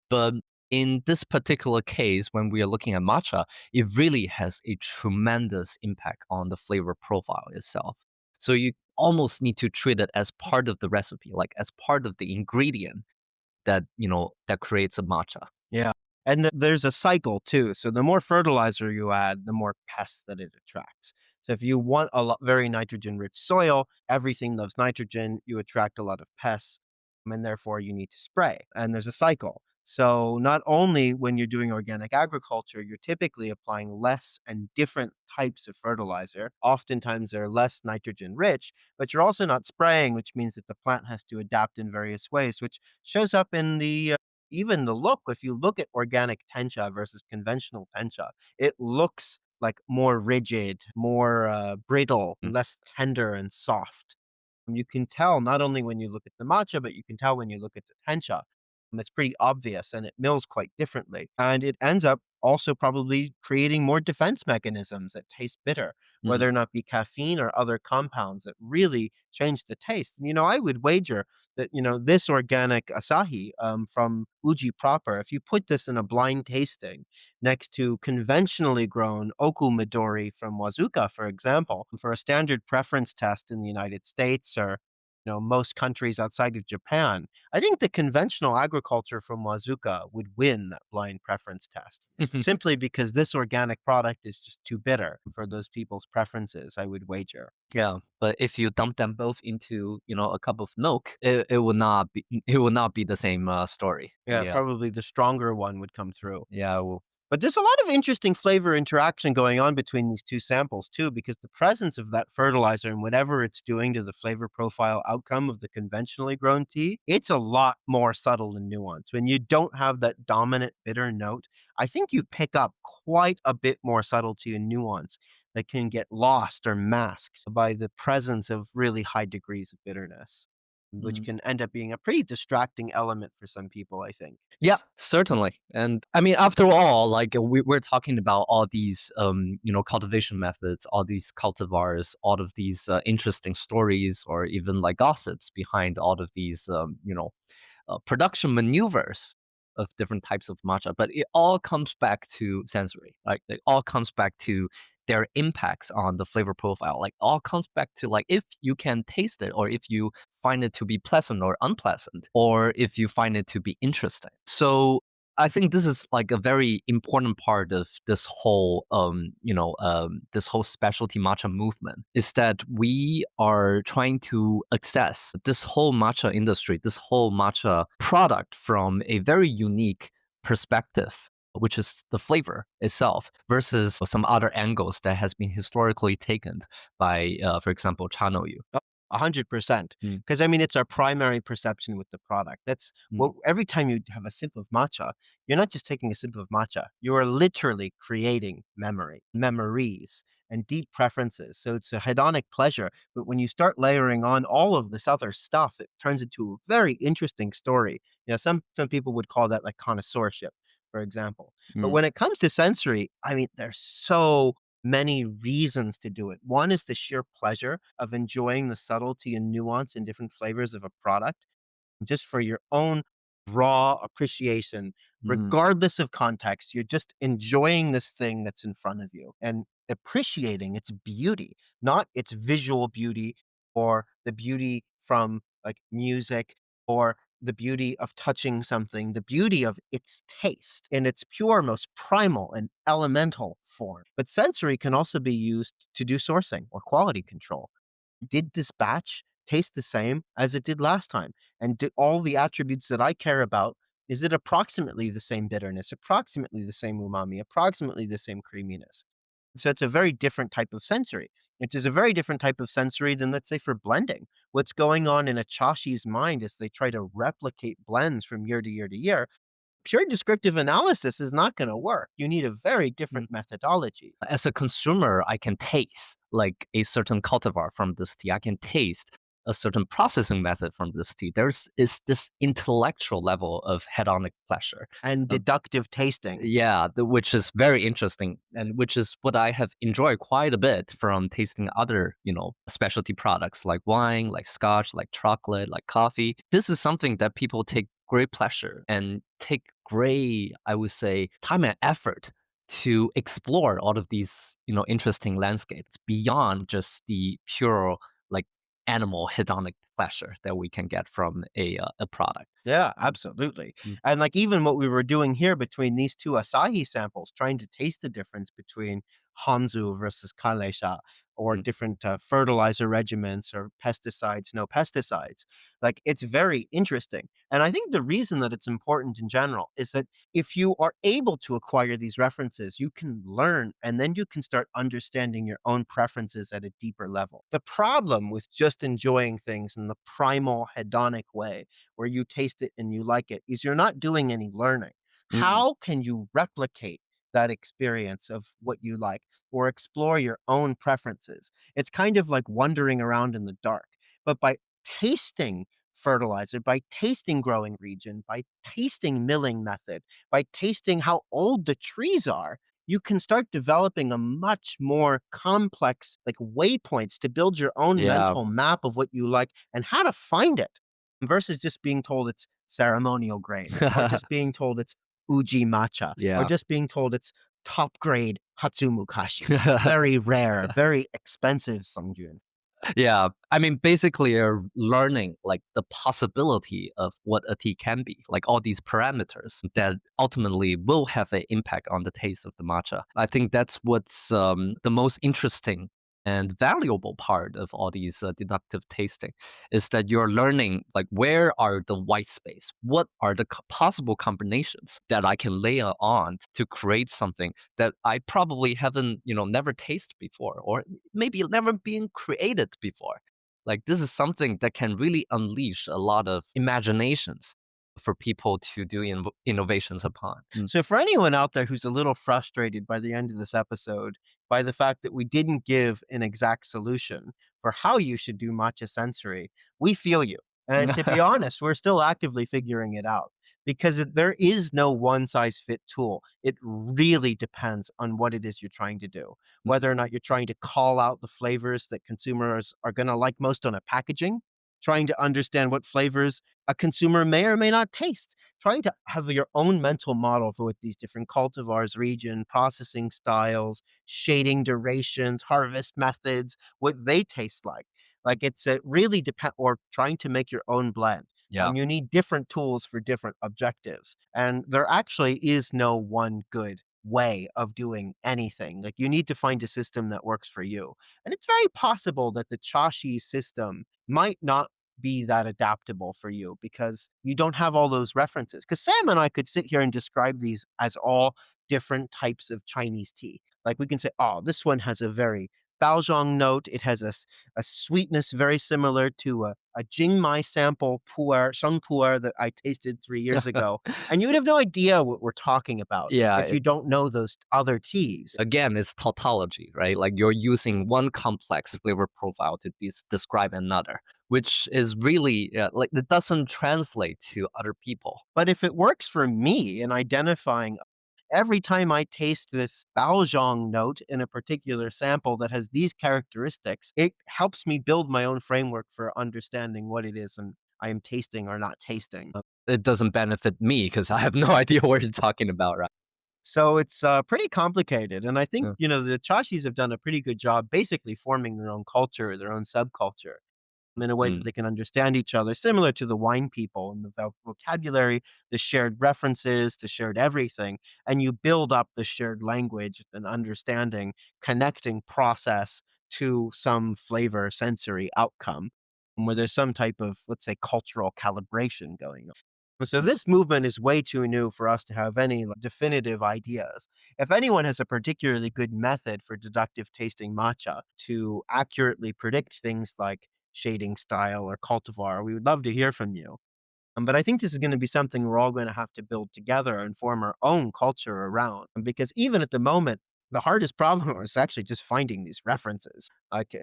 But in this particular case, when we are looking at matcha, it really has a tremendous impact on the flavor profile itself. So you almost need to treat it as part of the recipe, like as part of the ingredient that, that creates a matcha. Yeah. And there's a cycle too. So the more fertilizer you add, the more pests that it attracts. So if you want a very nitrogen rich soil, everything loves nitrogen, you attract a lot of pests, and therefore you need to spray. And there's a cycle. So not only when you're doing organic agriculture, you're typically applying less and different types of fertilizer. Oftentimes they're less nitrogen rich, but you're also not spraying, which means that the plant has to adapt in various ways, which shows up in the even the look. If you look at organic tencha versus conventional tencha, it looks like more rigid, more brittle, Mm. less tender and soft. You can tell not only when you look at the matcha, but you can tell when you look at the tencha. It's pretty obvious and it mills quite differently. And it ends up also probably creating more defense mechanisms that taste bitter, Mm. whether or not be caffeine or other compounds that really change the taste. And, I would wager that, this organic Asahi from Uji proper, if you put this in a blind tasting next to conventionally grown Oku Midori from Wazuka, for example, for a standard preference test in the United States or most countries outside of Japan, I think the conventional agriculture from Wazuka would win that blind preference test simply because this organic product is just too bitter for those people's preferences, I would wager. Yeah, but if you dump them both into, a cup of milk, it will not be it will not be the same story. Yeah, Yeah. probably the stronger one would come through. Yeah. Well, But there's a lot of interesting flavor interaction going on between these two samples too, because the presence of that fertilizer and whatever it's doing to the flavor profile outcome of the conventionally grown tea, it's a lot more subtle and nuanced. When you don't have that dominant bitter note, I think you pick up quite a bit more subtlety and nuance that can get lost or masked by the presence of really high degrees of bitterness, which mm. can end up being a pretty distracting element for some people, I think. Yeah, certainly. And I mean, after all, like we're talking about all these, cultivation methods, all these cultivars, all of these interesting stories, or even like gossips behind all of these, production maneuvers of different types of matcha. But it all comes back to sensory, right? It all comes back to their impacts on the flavor profile. Like all comes back to like if you can taste it, or if you find it to be pleasant or unpleasant, or if you find it to be interesting. So I think this is like a very important part of this whole, this whole specialty matcha movement is that we are trying to access this whole matcha industry, this whole matcha product from a very unique perspective, which is the flavor itself versus some other angles that has been historically taken by, for example, Chanoyu. 100%. Mm, Because I mean, it's our primary perception with the product. That's mm, what every time you have a sip of matcha, you're not just taking a sip of matcha. You are literally creating memories, and deep preferences. So it's a hedonic pleasure. But when you start layering on all of this other stuff, it turns into a very interesting story. Some people would call that like connoisseurship, for example. But mm, when it comes to sensory, I mean, there's so many reasons to do it. One is the sheer pleasure of enjoying the subtlety and nuance and different flavors of a product just for your own raw appreciation, mm, regardless of context. You're just enjoying this thing that's in front of you and appreciating its beauty, not its visual beauty or the beauty from like music or the beauty of touching something, the beauty of its taste in its pure, most primal and elemental form. But sensory can also be used to do sourcing or quality control. Did this batch taste the same as it did last time? And did all the attributes that I care about, is it approximately the same bitterness, approximately the same umami, approximately the same creaminess? So it's a very different type of sensory. It is a very different type of sensory than, let's say, for blending. What's going on in a chashi's mind as they try to replicate blends from year to year to year, pure descriptive analysis is not going to work. You need a very mm. different methodology. As a consumer, I can taste like a certain cultivar from this tea. I can taste a certain processing method from this tea. There's is this intellectual level of hedonic pleasure. And Uh, deductive tasting. yeah, which is very interesting, and which is what I have enjoyed quite a bit from tasting other, specialty products like wine, like scotch, like chocolate, like coffee. This is something that people take great pleasure and take great, I would say, time and effort to explore all of these, interesting landscapes beyond just the pure like animal hedonic pleasure that we can get from a product. Yeah, absolutely. Mm, And like even what we were doing here between these two Asahi samples, trying to taste the difference between honzu versus kanreisha or mm, different fertilizer regimens or pesticides, no pesticides. Like it's very interesting. And I think the reason that it's important in general is that if you are able to acquire these references, you can learn and then you can start understanding your own preferences at a deeper level. The problem with just enjoying things in the primal hedonic way where you taste it and you like it is you're not doing any learning. mm. How can you replicate that experience of what you like or explore your own preferences? It's kind of like wandering around in the dark. But by tasting fertilizer, by tasting growing region, by tasting milling method, by tasting how old the trees are, you can start developing a much more complex like waypoints to build your own Yeah. mental map of what you like and how to find it versus just being told it's ceremonial grain or just being told it's Uji matcha or Yeah. just being told it's top grade Hatsumukashi. Very rare, very expensive Zongjun. Yeah, I mean, basically, you're learning like the possibility of what a tea can be, like all these parameters that ultimately will have an impact on the taste of the matcha. I think that's what's the most interesting and valuable part of all these deductive tasting is that you're learning like where are the white space, what are the possible combinations that I can layer on to create something that I probably haven't, never tasted before, or maybe never been created before. Like this is something that can really unleash a lot of imaginations for people to do innovations upon. Mm. So, for anyone out there who's a little frustrated by the end of this episode by the fact that we didn't give an exact solution for how you should do matcha sensory, we feel you. And to be honest, we're still actively figuring it out because there is no one size fit tool. It really depends on what it is you're trying to do, whether or not you're trying to call out the flavors that consumers are going to like most on a packaging, trying to understand what flavors a consumer may or may not taste, trying to have your own mental model for what these different cultivars, region, processing styles, shading durations, harvest methods, what they taste like. Like it's a really depend or trying to make your own blend. Yeah. You need different tools for different objectives. And there actually is no one good way of doing anything. Like you need to find a system that works for you. And it's very possible that the Chashi system might not be that adaptable for you because you don't have all those references. Because Sam and I could sit here and describe these as all different types of Chinese tea. Like we can say, oh, this one has a very Baozhong note. It has a sweetness very similar to a Jingmai sample sheng pu'er that I tasted 3 years ago. And you would have no idea what we're talking about Yeah, if you don't know those other teas. again, it's tautology, right? Like you're using one complex flavor profile to describe another, which is really like it doesn't translate to other people. But if it works for me in identifying every time I taste this Baozhong note in a particular sample that has these characteristics, it helps me build my own framework for understanding what it is and I am tasting or not tasting. It doesn't benefit me because I have no idea what you're talking about, right? So it's pretty complicated. And I think, Yeah. the Chashis have done a pretty good job basically forming their own culture, their own subculture in a way that Mm. they can understand each other, similar to the wine people and the vocabulary, the shared references, the shared everything. And you build up the shared language and understanding, connecting process to some flavor sensory outcome where there's some type of, let's say, cultural calibration going on. So this movement is way too new for us to have any definitive ideas. If anyone has a particularly good method for deductive tasting matcha to accurately predict things like shading style or cultivar, we would love to hear from you. But I think this is going to be something we're all going to have to build together and form our own culture around. Because even at the moment, the hardest problem is actually just finding these references. Like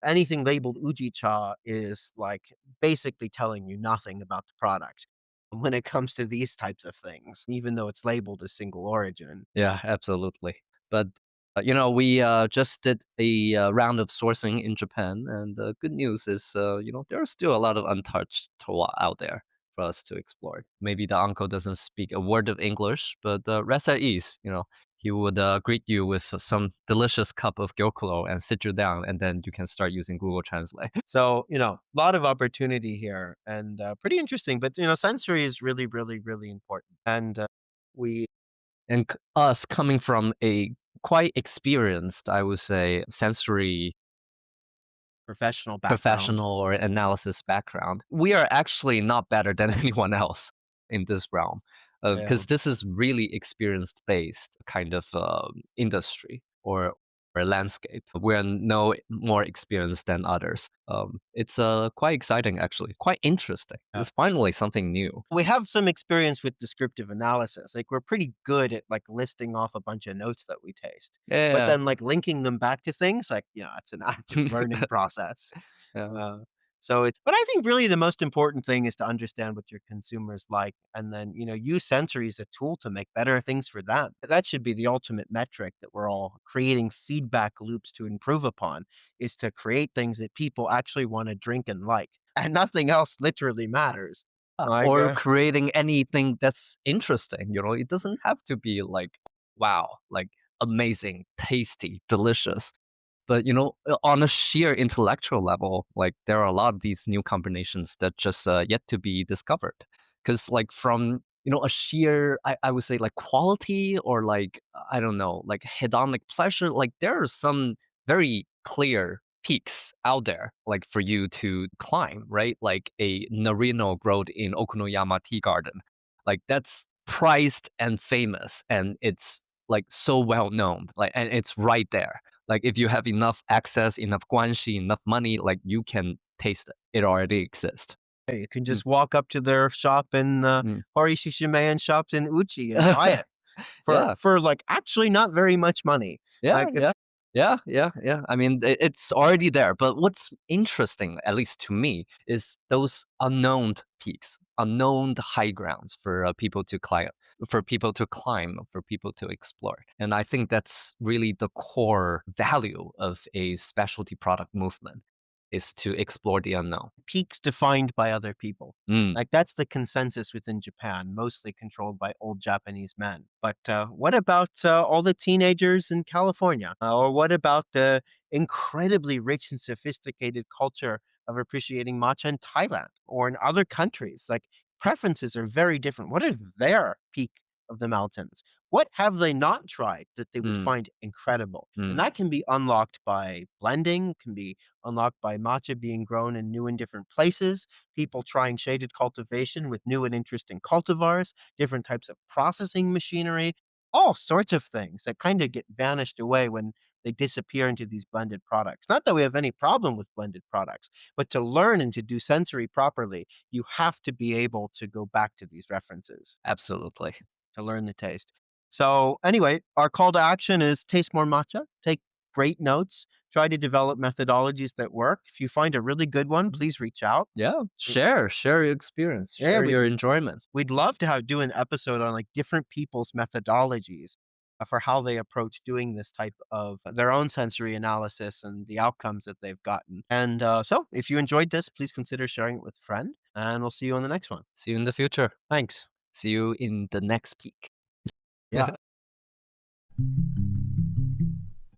anything labeled Uji cha is like basically telling you nothing about the product when it comes to these types of things, even though it's labeled as single origin. Yeah, absolutely. But we just did a round of sourcing in Japan, and the good news is, there are still a lot of untouched toa out there for us to explore. Maybe the uncle doesn't speak a word of English, but rest at ease. He would greet you with some delicious cup of gyokuro and sit you down, and then you can start using Google Translate. So, a lot of opportunity here and pretty interesting. But, sensory is really, really, really important. And we And us coming from a quite experienced, I would say, sensory professional background. professional or analysis background, we are actually not better than anyone else in this realm Yeah. because this is really experience based kind of industry or landscape. We're no more experienced than others. It's quite exciting, actually, quite interesting. Yeah. It's finally something new. We have some experience with descriptive analysis. Like we're pretty good at like listing off a bunch of notes that we taste. But Yeah. then like linking them back to things like, it's an active learning process. Yeah. Uh, but I think really the most important thing is to understand what your consumers like and then, use sensory as a tool to make better things for them. That should be the ultimate metric that we're all creating feedback loops to improve upon is to create things that people actually want to drink and like. And nothing else literally matters. Like, Or creating anything that's interesting. It doesn't have to be like, wow, like amazing, tasty, delicious. But on a sheer intellectual level, like there are a lot of these new combinations that just yet to be discovered. Because like from a sheer, I would say like quality or like I don't know, like hedonic pleasure, like there are some very clear peaks out there, like for you to climb, right? Like a Narino growed in Okunoyama Tea Garden, like that's prized and famous, and it's like so well known, like and it's right there. Like if you have enough access, enough guanxi, enough money, like you can taste it. It already exists. hey, you can Mm, just walk up to their shop in mm. Hori Shishimayan shops in Uchi and buy it for Yeah, like actually not very much money. yeah, Like it's yeah. Yeah. I mean, it's already there. But what's interesting, at least to me, is those unknown peaks, unknown high grounds for people to climb, for people to explore. And I think that's really the core value of a specialty product movement, is to explore the unknown. peaks defined by other people. Mm, Like that's the consensus within Japan, mostly controlled by old Japanese men. But what about all the teenagers in California? Or what about the incredibly rich and sophisticated culture of appreciating matcha in Thailand or in other countries? Like preferences are very different. What is their peak of the mountains? What have they not tried that they would mm, find incredible? And mm. that can be unlocked by blending, can be unlocked by matcha being grown in new and different places, people trying shaded cultivation with new and interesting cultivars, different types of processing machinery, all sorts of things that kind of get vanished away when they disappear into these blended products. Not that we have any problem with blended products, but to learn and to do sensory properly, you have to be able to go back to these references Absolutely. to learn the taste. So, anyway, our call to action is taste more matcha, take great notes, try to develop methodologies that work. If you find a really good one, please reach out. Yeah. It's, Share your experience, yeah, share your enjoyment. we'd love to do an episode on like different people's methodologies for how they approach doing this type of their own sensory analysis and the outcomes that they've gotten. And so, if you enjoyed this, please consider sharing it with a friend, and we'll see you on the next one. See you in the future. Thanks. See you in the next peak. Yeah.